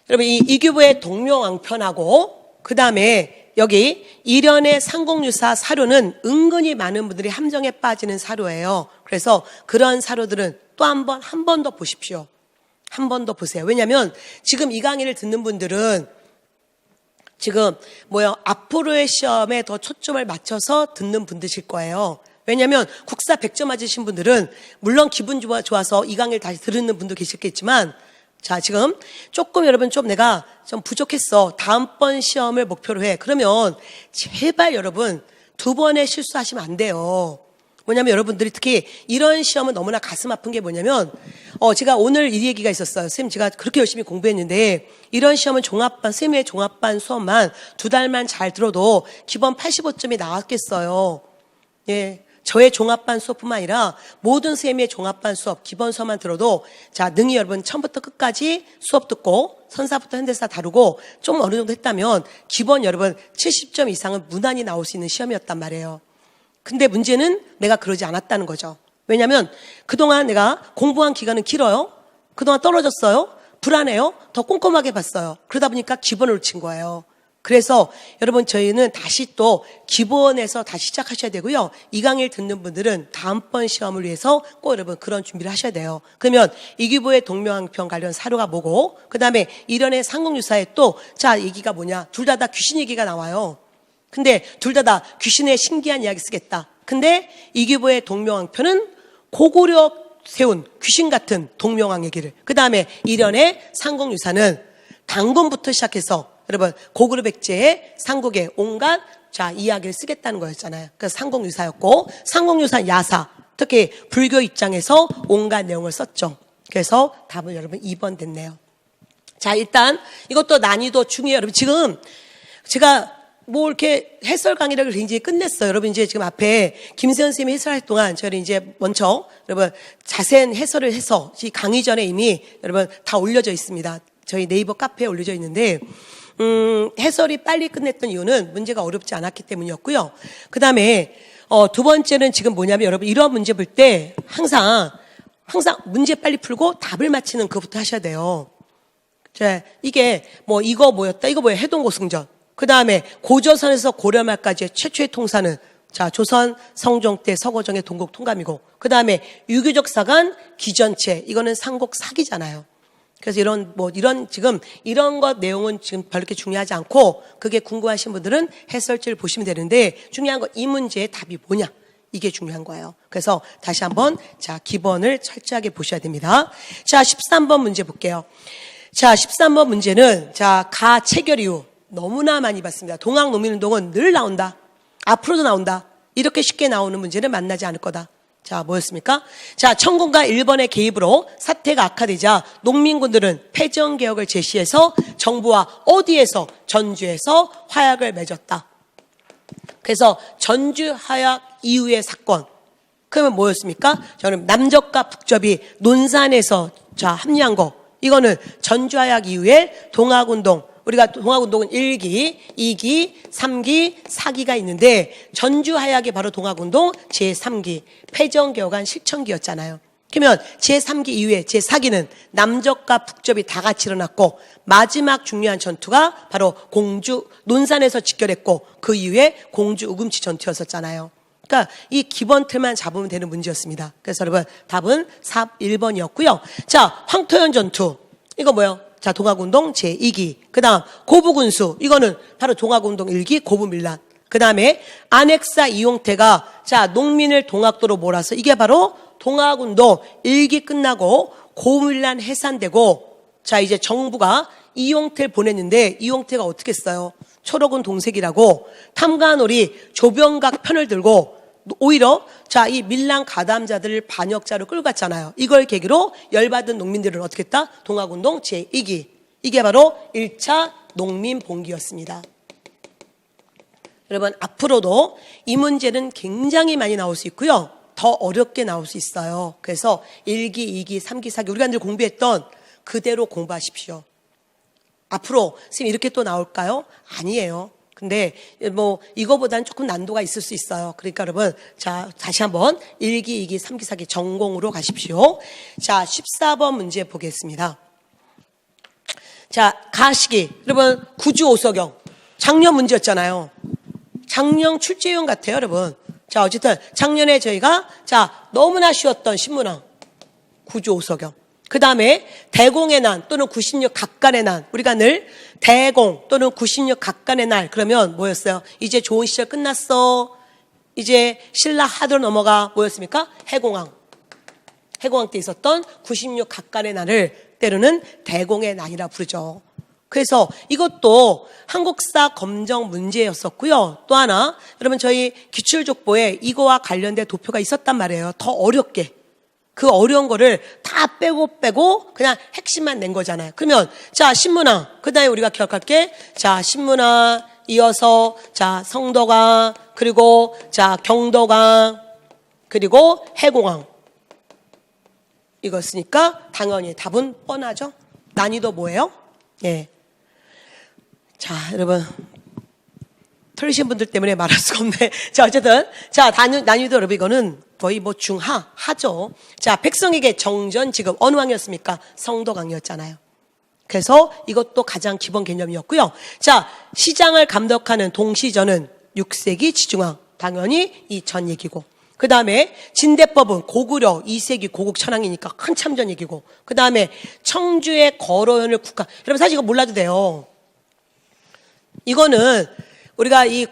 여러분 이 이규보의 동명왕편하고 그 다음에 여기 일연의 상공유사 사료는 은근히 많은 분들이 함정에 빠지는 사료예요. 그래서 그런 사료들은 또 한 번 더 보십시오. 한 번 더 보세요. 왜냐하면 지금 이 강의를 듣는 분들은 지금 앞으로의 시험에 더 초점을 맞춰서 듣는 분들이실 거예요. 왜냐하면 국사 100점 맞으신 분들은 물론 기분 좋아서 이 강의를 다시 들으는 분도 계시겠지만 자, 지금 조금 여러분 내가 좀 부족했어. 다음번 시험을 목표로 해. 그러면 제발 여러분 2번의 실수하시면 안 돼요. 뭐냐면 여러분들이 특히 이런 시험은 너무나 가슴 아픈 게 뭐냐면 제가 오늘 이 얘기가 있었어요. 선생님 제가 그렇게 열심히 공부했는데 이런 시험은 선생님의 종합반 수업만 2달만 잘 들어도 기본 85점이 나왔겠어요. 예. 저의 종합반 수업뿐만 아니라 모든 선생님의 종합반 수업, 기본 수업만 들어도 자, 능히 여러분 처음부터 끝까지 수업 듣고 선사부터 현대사 다루고 좀 어느 정도 했다면 기본 여러분 70점 이상은 무난히 나올 수 있는 시험이었단 말이에요. 근데 문제는 내가 그러지 않았다는 거죠. 왜냐하면 그동안 내가 공부한 기간은 길어요. 그동안 떨어졌어요. 불안해요. 더 꼼꼼하게 봤어요. 그러다 보니까 기본을 놓친 거예요. 그래서 여러분 저희는 다시 또 기본에서 다시 시작하셔야 되고요. 이 강의를 듣는 분들은 다음번 시험을 위해서 꼭 여러분 그런 준비를 하셔야 돼요. 그러면 이규보의 동명왕편 관련 사료가 뭐고 그 다음에 일연의 상공유사에 또 자 얘기가 뭐냐. 둘 다 귀신 얘기가 나와요. 근데 둘 다 귀신의 신기한 이야기 쓰겠다. 근데 이규보의 동명왕편은 고구려 세운 귀신 같은 동명왕 얘기를 그 다음에 일연의 상공유사는 당군부터 시작해서 여러분 고구려 백제의 삼국의 온갖 자 이야기를 쓰겠다는 거였잖아요. 그래서 상공유사였고 상공유사 야사 특히 불교 입장에서 온갖 내용을 썼죠. 그래서 답은 여러분 2번 됐네요. 자 일단 이것도 난이도 중요해요. 여러분 지금 제가 이렇게 해설 강의를 굉장히 끝냈어요. 여러분 이제 지금 앞에 김세현 선생님이 해설할 동안 저희는 이제 먼저 여러분 자세한 해설을 해서 이 강의 전에 이미 여러분 다 올려져 있습니다. 저희 네이버 카페에 올려져 있는데 해설이 빨리 끝냈던 이유는 문제가 어렵지 않았기 때문이었고요. 그 다음에 두 번째는 지금 뭐냐면 여러분 이런 문제 볼 때 항상 문제 빨리 풀고 답을 맞히는 그것부터 하셔야 돼요. 자, 이게 이거 뭐였다? 이거 뭐야? 해동고승전. 그 다음에 고조선에서 고려말까지의 최초의 통사는 자 조선 성종 때 서고정의 동국 통감이고 그 다음에 유교적 사관 기전체 이거는 삼국 사기잖아요. 그래서 지금 이런 것 내용은 지금 별로 그렇게 중요하지 않고 그게 궁금하신 분들은 해설지를 보시면 되는데 중요한 건 이 문제의 답이 뭐냐 이게 중요한 거예요. 그래서 다시 한번 자 기본을 철저하게 보셔야 됩니다. 자 13번 문제 볼게요. 자 13번 문제는 자 가체결 이후 너무나 많이 봤습니다. 동학농민운동은 늘 나온다. 앞으로도 나온다. 이렇게 쉽게 나오는 문제는 만나지 않을 거다. 자, 뭐였습니까? 자, 청군과 일본의 개입으로 사태가 악화되자 농민군들은 패전개혁을 제시해서 정부와 어디에서? 전주에서 화약을 맺었다. 그래서 전주 화약 이후의 사건. 그러면 뭐였습니까? 저는 남접과 북접이 논산에서 자 합류한 거. 이거는 전주 화약 이후에 동학운동. 우리가 동학운동은 1기, 2기, 3기, 4기가 있는데 전주 화약이 바로 동학운동 제3기, 패전개혁안 실천기였잖아요. 그러면 제3기 이후에 제4기는 남접과 북접이 다 같이 일어났고 마지막 중요한 전투가 바로 논산에서 직결했고 그 이후에 공주 우금치 전투였었잖아요. 그러니까 이 기본 틀만 잡으면 되는 문제였습니다. 그래서 여러분 답은 1번이었고요. 자, 황토현 전투. 이거 뭐예요? 자, 동학운동 제2기. 그 다음, 고부군수. 이거는 바로 동학운동 1기, 고부밀란. 그 다음에, 안핵사 이용태가, 자, 농민을 동학도로 몰아서, 이게 바로 동학운동 1기 끝나고, 고부밀란 해산되고, 자, 이제 정부가 이용태를 보냈는데 이용태가 어떻게 했어요? 초록은 동색이라고 탐관오리 조병각 편을 들고 오히려 이 밀란 가담자들을 반역자로 끌고 갔잖아요. 이걸 계기로 열받은 농민들은 어떻게 했다? 동학운동 제2기. 이게 바로 1차 농민봉기였습니다. 여러분, 앞으로도 이 문제는 굉장히 많이 나올 수 있고요. 더 어렵게 나올 수 있어요. 그래서 1기, 2기, 3기, 4기 우리가 늘 공부했던 그대로 공부하십시오. 앞으로 선생님 이렇게 또 나올까요? 아니에요. 근데 뭐 이거보다는 조금 난도가 있을 수 있어요. 그러니까 여러분, 자 다시 한번 1기, 2기, 3기, 4기 전공으로 가십시오. 자 14번 문제 보겠습니다. 자 가시기, 여러분 구주 오석영 작년 문제였잖아요. 작년 출제용 같아요, 여러분. 자 어쨌든 작년에 저희가 너무나 쉬웠던 신문왕 구주 오석영. 그 다음에 대공의 난 또는 96 각간의 난, 우리가 늘 대공 또는 96 각간의 날 그러면 뭐였어요? 이제 좋은 시절 끝났어. 이제 신라 하도로 넘어가. 뭐였습니까? 해공왕. 해공왕 때 있었던 96 각간의 난을 때로는 대공의 난이라 부르죠. 그래서 이것도 한국사 검정 문제였었고요. 또 하나, 여러분 저희 기출족보에 이거와 관련된 도표가 있었단 말이에요. 더 어렵게. 그 어려운 거를 다 빼고 그냥 핵심만 낸 거잖아요. 그러면 신문왕, 그 다음에 우리가 기억할게. 신문왕 이어서 성덕왕, 그리고 경덕왕, 그리고 해공왕. 이것이니까 당연히 답은 뻔하죠. 난이도 뭐예요? 예. 여러분 틀리신 분들 때문에 말할 수가 없네. 어쨌든 난이도 여러분 이거는 거의 뭐 하죠. 백성에게 정전 지급 어느 왕이었습니까? 성덕왕이었잖아요. 그래서 이것도 가장 기본 개념이었고요. 시장을 감독하는 동시전은 6세기 지중왕, 당연히 이 전 얘기고. 그 다음에 진대법은 고구려 2세기 고국 천황이니까 한참 전 얘기고. 그 다음에 청주의 거로연을 국가. 여러분 사실 이거 몰라도 돼요. 이거는 우리가 이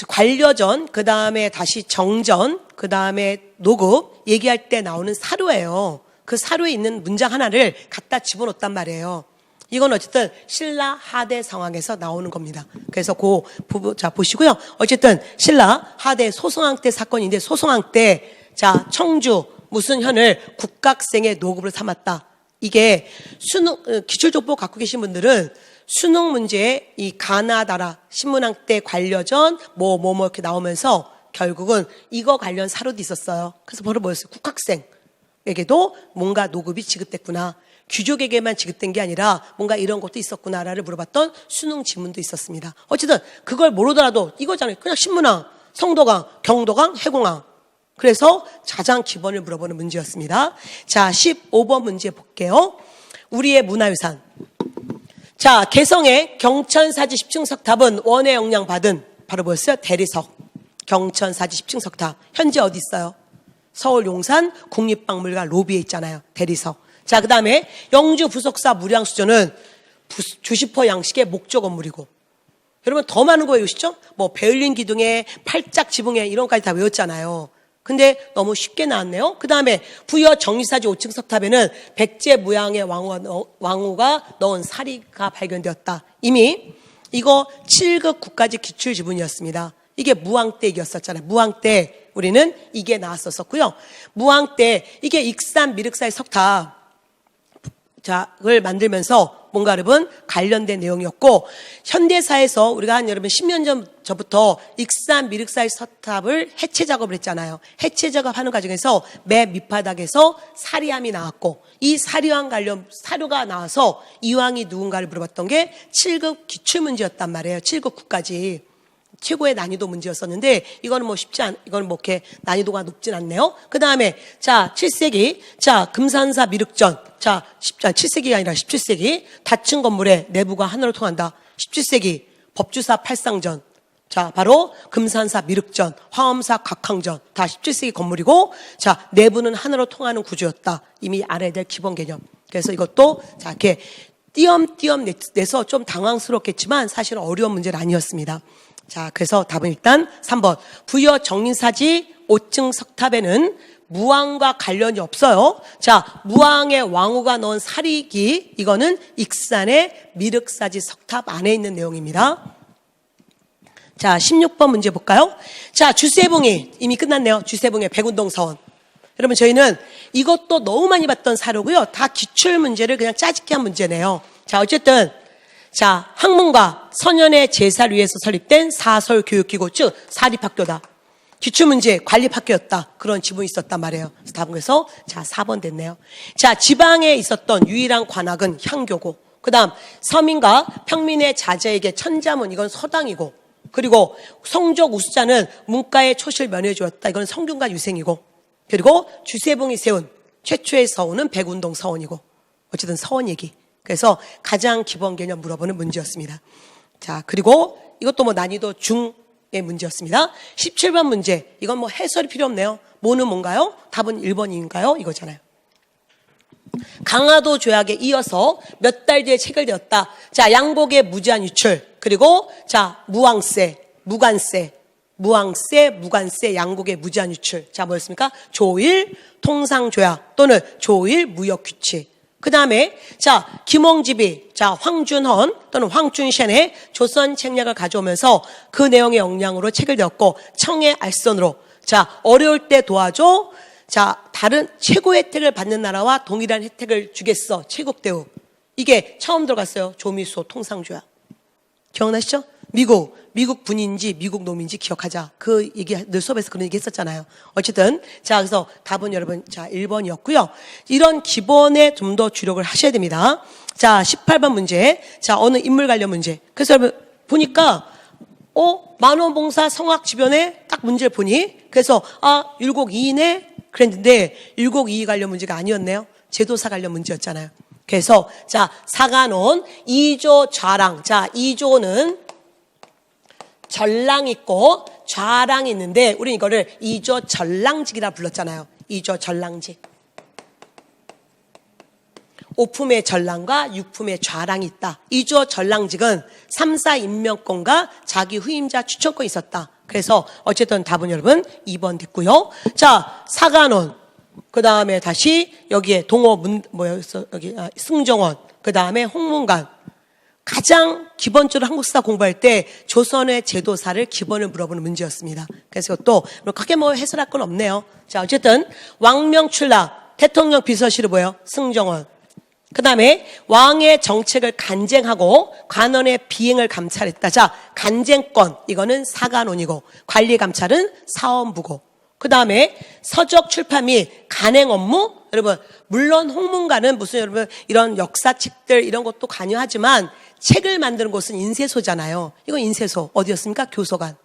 관려전, 그 다음에 다시 정전, 그 다음에 노급 얘기할 때 나오는 사료예요. 그 사료에 있는 문장 하나를 갖다 집어넣었단 말이에요. 이건 어쨌든 신라 하대 상황에서 나오는 겁니다. 그래서 보시고요. 어쨌든 신라 하대 소송왕 때 사건인데, 소송왕 때 청주 무슨 현을 국각생의 노급을 삼았다. 이게 기출족보 갖고 계신 분들은 수능 문제에 이 가나다라 신문왕 때 관려전 뭐 이렇게 나오면서 결국은 이거 관련 사료도 있었어요. 그래서 바로 뭐였어요? 국학생에게도 뭔가 노급이 지급됐구나. 귀족에게만 지급된 게 아니라 뭔가 이런 것도 있었구나라를 물어봤던 수능 지문도 있었습니다. 어쨌든 그걸 모르더라도 이거잖아요. 그냥 신문왕, 성덕왕, 경덕왕, 해공왕. 그래서 가장 기본을 물어보는 문제였습니다. 15번 문제 볼게요. 우리의 문화유산. 개성의 경천사지 10층 석탑은 원의 영향 받은 바로 뭐였어요? 대리석. 경천사지 10층 석탑. 현재 어디 있어요? 서울 용산 국립박물관 로비에 있잖아요. 대리석. 그 다음에 영주 부속사 무량수조는 주시퍼 양식의 목조 건물이고. 여러분 더 많은 거 외우시죠? 뭐 베를린 기둥에 팔짝 지붕에 이런 것까지 다 외웠잖아요. 근데 너무 쉽게 나왔네요. 그 다음에 부여 정리사지 5층 석탑에는 백제 무양의 왕후가 넣은 사리가 발견되었다. 이미 이거 7급 국가직 기출 지문이었습니다. 이게 무왕 때 얘기였었잖아요. 무왕 때 우리는 이게 나왔었고요. 무왕 때 이게 익산 미륵사의 석탑 을 만들면서 뭔가 여러분 관련된 내용이었고, 현대사에서 우리가 여러분 10년 전부터 익산 미륵사의 석탑을 해체 작업을 했잖아요. 해체 작업하는 과정에서 맨 밑바닥에서 사리함이 나왔고, 이 사리함 관련 사료가 나와서 이왕이 누군가를 물어봤던 게 7급 기출문제였단 말이에요. 7급 국까지. 최고의 난이도 문제였었는데 이거는 이거는 이렇게 난이도가 높진 않네요. 그 다음에 7세기 금산사 미륵전 7세기가 아니라 17세기 닫힌 건물의 내부가 하늘로 통한다. 17세기 법주사 팔상전 바로 금산사 미륵전, 화엄사 각항전 다 17세기 건물이고 내부는 하늘로 통하는 구조였다. 이미 알아야 될 기본 개념. 그래서 이것도 이렇게 띄엄띄엄 내서 좀 당황스럽겠지만 사실은 어려운 문제는 아니었습니다. 그래서 답은 일단 3번. 부여 정린사지 5층 석탑에는 무왕과 관련이 없어요. 자, 무왕의 왕후가 넣은 사리기, 이거는 익산의 미륵사지 석탑 안에 있는 내용입니다. 자, 16번 문제 볼까요? 자, 주세봉이 이미 끝났네요. 주세봉의 백운동 서원. 여러분, 저희는 이것도 너무 많이 봤던 사료고요. 다 기출 문제를 그냥 짜집게 한 문제네요. 자, 어쨌든 자, 학문과 선현의 제사를 위해서 설립된 사설교육기구, 즉 사립학교다. 기출문제 관립학교였다. 그런 지분이 있었단 말이에요. 그래서 답은 그래서 자, 4번 됐네요. 자, 지방에 있었던 유일한 관악은 향교고, 그 다음 서민과 평민의 자제에게 천자문, 이건 서당이고, 그리고 성적 우수자는 문과의 초실 면해주었다. 이건 성균관 유생이고, 그리고 주세봉이 세운 최초의 서원은 백운동 서원이고, 어쨌든 서원 얘기. 그래서 가장 기본 개념 물어보는 문제였습니다. 자, 그리고 이것도 뭐 난이도 중의 문제였습니다. 17번 문제. 이건 뭐 해설이 필요 없네요. 뭐는 뭔가요? 답은 1번인가요? 이거잖아요. 강화도 조약에 이어서 몇 달 뒤에 체결되었다. 자, 양곡의 무제한 유출. 그리고 자, 무왕세, 무관세, 양곡의 무제한 유출. 자, 뭐였습니까? 조일 통상조약 또는 조일 무역규칙. 그 다음에 자, 김홍집이 자, 황준헌 또는 황준셴의 조선 책략을 가져오면서 그 내용의 영향으로 체결되었고, 청의 알선으로 자, 어려울 때 도와줘. 자, 다른 최고 혜택을 받는 나라와 동일한 혜택을 주겠어. 최국 대우. 이게 처음 들어갔어요. 조미소 통상조약. 기억나시죠? 미국 분인지 미국 놈인지 기억하자. 그 얘기 늘 수업에서 그런 얘기 했었잖아요. 어쨌든 자, 그래서 답은 여러분 자, 1번이었고요. 이런 기본에 좀 더 주력을 하셔야 됩니다. 자, 18번 문제. 자, 어느 인물 관련 문제. 그래서 여러분 보니까 만원봉사 성악 주변에 딱 문제를 보니, 그래서 율곡이이네 그랬는데 율곡이이 관련 문제가 아니었네요. 제도사 관련 문제였잖아요. 그래서 자, 사관원 2조 좌랑. 자, 2조는 전랑 있고 좌랑이 있는데 우리는 이거를 2조 전랑직이라 불렀잖아요. 2조 전랑직. 오품의 전랑과 육품의 좌랑이 있다. 2조 전랑직은 3사 임명권과 자기 후임자 추천권이 있었다. 그래서 어쨌든 답은 여러분 2번 됐고요. 자, 사관원. 그 다음에 다시 여기에 여기 승정원. 그 다음에 홍문관. 가장 기본적으로 한국사 공부할 때 조선의 제도사를 기본을 물어보는 문제였습니다. 그래서 또 크게 뭐 해설할 건 없네요. 자, 어쨌든 왕명출납 대통령 비서실이 뭐예요? 승정원. 그 다음에 왕의 정책을 간쟁하고 관원의 비행을 감찰했다. 자, 간쟁권 이거는 사관원이고 관리감찰은 사원부고, 그 다음에 서적 출판 및 간행 업무, 여러분 물론 홍문관은 무슨 여러분 이런 역사책들 이런 것도 관여하지만 책을 만드는 곳은 인쇄소잖아요. 이건 인쇄소 어디였습니까? 교서관.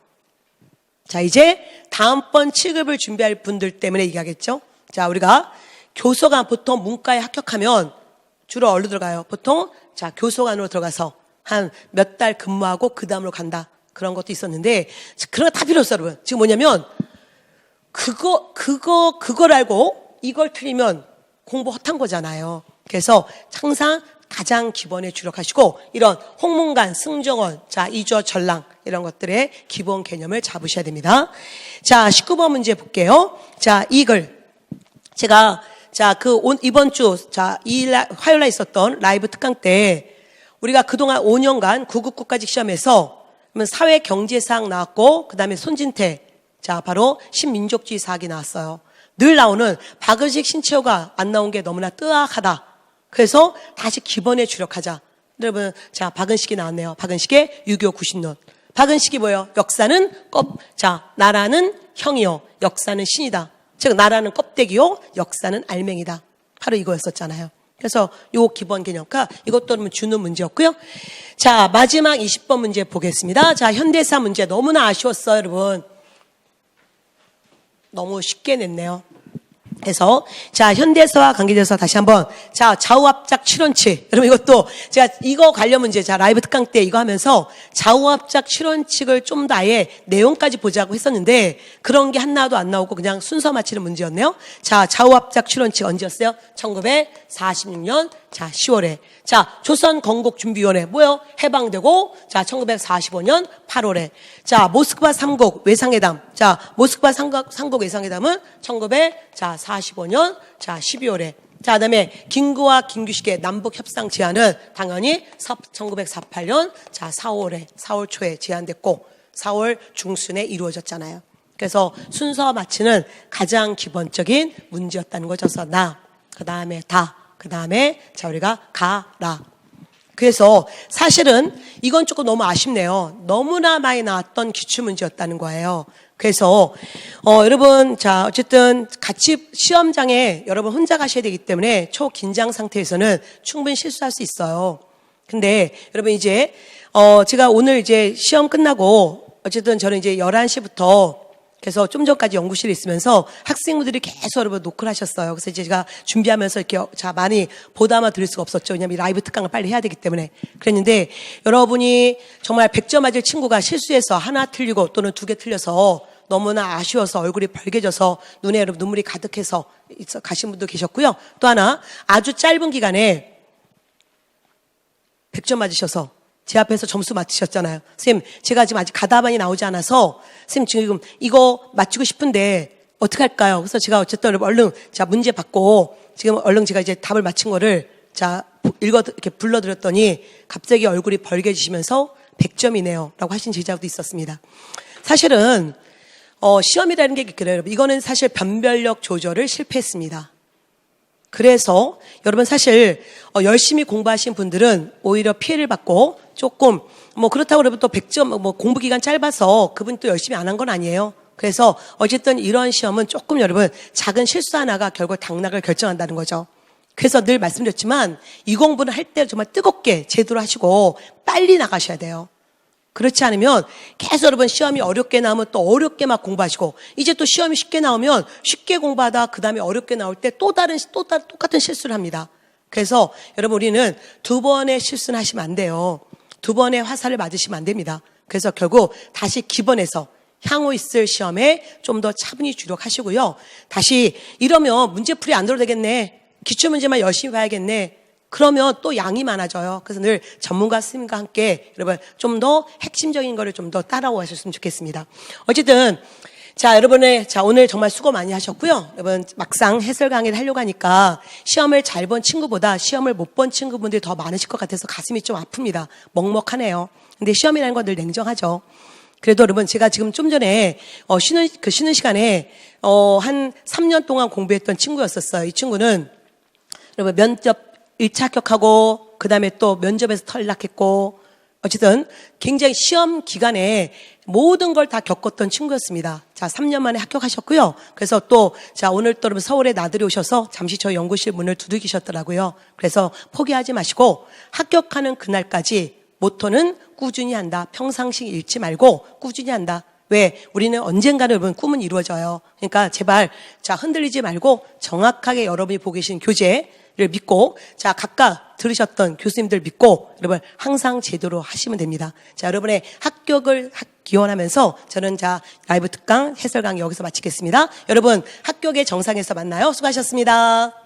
자, 이제 다음번 취급을 준비할 분들 때문에 얘기하겠죠. 자, 우리가 교서관 보통 문과에 합격하면 주로 어디로 들어가요? 보통 자, 교서관으로 들어가서 한 몇 달 근무하고 그 다음으로 간다. 그런 것도 있었는데 그런 거 다 필요 없어요, 여러분. 지금 뭐냐면 그걸 알고 이걸 틀리면 공부 헛한 거잖아요. 그래서 항상 가장 기본에 주력하시고 이런 홍문관, 승정원, 자, 2조 전랑 이런 것들의 기본 개념을 잡으셔야 됩니다. 자, 19번 문제 볼게요. 자, 이글. 제가 자, 이번 주 자, 화요일 날 있었던 라이브 특강 때 우리가 그동안 5년간 999까지 시험에서 사회 경제사학 나왔고 그다음에 손진태 자, 바로 신민족주의 사학이 나왔어요. 늘 나오는 박은식, 신채호가 안 나온 게 너무나 뜨악하다. 그래서 다시 기본에 주력하자. 여러분, 자, 박은식이 나왔네요. 박은식의 유교 90론. 박은식이 뭐예요? 역사는 나라는 형이요. 역사는 신이다. 즉, 나라는 껍데기요. 역사는 알맹이다. 바로 이거였었잖아요. 그래서 요 기본 개념과 이것도 주는 문제였고요. 자, 마지막 20번 문제 보겠습니다. 자, 현대사 문제 너무나 아쉬웠어요, 여러분. 너무 쉽게 냈네요. 그래서 자, 현대사와 관계돼서 다시 한번 자, 좌우합작 7원칙. 여러분 이것도 제가 이거 관련 문제 자, 라이브 특강 때 이거 하면서 좌우합작 7원칙을 좀 더 아예 내용까지 보자고 했었는데 그런 게 하나도 안 나오고 그냥 순서 맞히는 문제였네요. 자, 좌우합작 7원칙 언제였어요? 1946년 자, 10월에. 자, 조선건국준비위원회 뭐요? 해방되고, 자, 1945년 8월에. 자, 모스크바 3국 외상회담. 자, 모스크바 3국 외상회담은 1945년, 자, 12월에. 자, 그다음에 김구와 김규식의 남북 협상 제안은 당연히 1948년, 자, 4월 초에 제안됐고, 4월 중순에 이루어졌잖아요. 그래서 순서 맞추는 가장 기본적인 문제였다는 거죠. 그래서 나, 그 다음에 다, 그 다음에 자 우리가 가라. 그래서 사실은 이건 조금 너무 아쉽네요. 너무나 많이 나왔던 기출문제였다는 거예요. 그래서 여러분 자 어쨌든 같이 시험장에 여러분 혼자 가셔야 되기 때문에 초긴장 상태에서는 충분히 실수할 수 있어요. 근데 여러분 이제 제가 오늘 이제 시험 끝나고 어쨌든 저는 이제 11시부터 그래서 좀 전까지 연구실에 있으면서 학생분들이 계속 여러분 노크를 하셨어요. 그래서 이제 제가 준비하면서 이렇게 많이 보담아 드릴 수가 없었죠. 왜냐하면 이 라이브 특강을 빨리 해야 되기 때문에. 그랬는데 여러분이 정말 100점 맞을 친구가 실수해서 하나 틀리고 또는 2개 틀려서 너무나 아쉬워서 얼굴이 벌개져서 눈에 여러분 눈물이 가득해서 가신 분도 계셨고요. 또 하나 아주 짧은 기간에 100점 맞으셔서 제 앞에서 점수 맞추셨잖아요. 선생님, 제가 지금 아직 가다반이 나오지 않아서 선생님 지금 이거 맞추고 싶은데 어떻게 할까요? 그래서 제가 어쨌든 얼른 자 문제 받고 지금 얼른 제가 이제 답을 맞힌 거를 자 이렇게 불러드렸더니 갑자기 얼굴이 벌개지시면서 100점이네요 라고 하신 제자도 있었습니다. 사실은 시험이라는 게 그래요. 여러분. 이거는 사실 변별력 조절을 실패했습니다. 그래서 여러분 사실 열심히 공부하신 분들은 오히려 피해를 받고 조금 그렇다고 여러분 또 100점 공부 기간 짧아서 그분 또 열심히 안 한 건 아니에요. 그래서 어쨌든 이런 시험은 조금 여러분 작은 실수 하나가 결국 당락을 결정한다는 거죠. 그래서 늘 말씀드렸지만 이 공부는 할 때 정말 뜨겁게 제대로 하시고 빨리 나가셔야 돼요. 그렇지 않으면 계속 여러분 시험이 어렵게 나오면 또 어렵게 막 공부하시고 이제 또 시험이 쉽게 나오면 쉽게 공부하다 그 다음에 어렵게 나올 때 또 다른 똑같은 실수를 합니다. 그래서 여러분 우리는 2번의 실수는 하시면 안 돼요. 2번의 화살을 맞으시면 안 됩니다. 그래서 결국 다시 기본에서 향후 있을 시험에 좀 더 차분히 주력하시고요. 다시 이러면 문제풀이 안 들어도 되겠네. 기출문제만 열심히 봐야겠네. 그러면 또 양이 많아져요. 그래서 늘 전문가 스님과 함께 여러분 좀 더 핵심적인 거를 좀 더 따라오셨으면 좋겠습니다. 어쨌든 자 여러분의 자 오늘 정말 수고 많이 하셨고요. 여러분 막상 해설 강의를 하려고 하니까 시험을 잘 본 친구보다 시험을 못 본 친구분들이 더 많으실 것 같아서 가슴이 좀 아픕니다. 먹먹하네요. 근데 시험이라는 건 늘 냉정하죠. 그래도 여러분 제가 지금 좀 전에 쉬는 시간에 한 3년 동안 공부했던 친구였었어요. 이 친구는 여러분 면접 1차 합격하고 그 다음에 또 면접에서 탈락했고 어쨌든 굉장히 시험 기간에 모든 걸 다 겪었던 친구였습니다. 자, 3년 만에 합격하셨고요. 그래서 또 자 오늘 또 서울에 나들이 오셔서 잠시 저희 연구실 문을 두들기셨더라고요. 그래서 포기하지 마시고 합격하는 그날까지 모토는 꾸준히 한다. 평상시 잃지 말고 꾸준히 한다. 왜? 우리는 언젠가는 여러분 꿈은 이루어져요. 그러니까 제발 자 흔들리지 말고 정확하게 여러분이 보고 계신 교재를 믿고 자 각각 들으셨던 교수님들 믿고 여러분 항상 제대로 하시면 됩니다. 자 여러분의 합격을 기원하면서 저는 자 라이브 특강 해설 강의 여기서 마치겠습니다. 여러분 합격의 정상에서 만나요. 수고하셨습니다.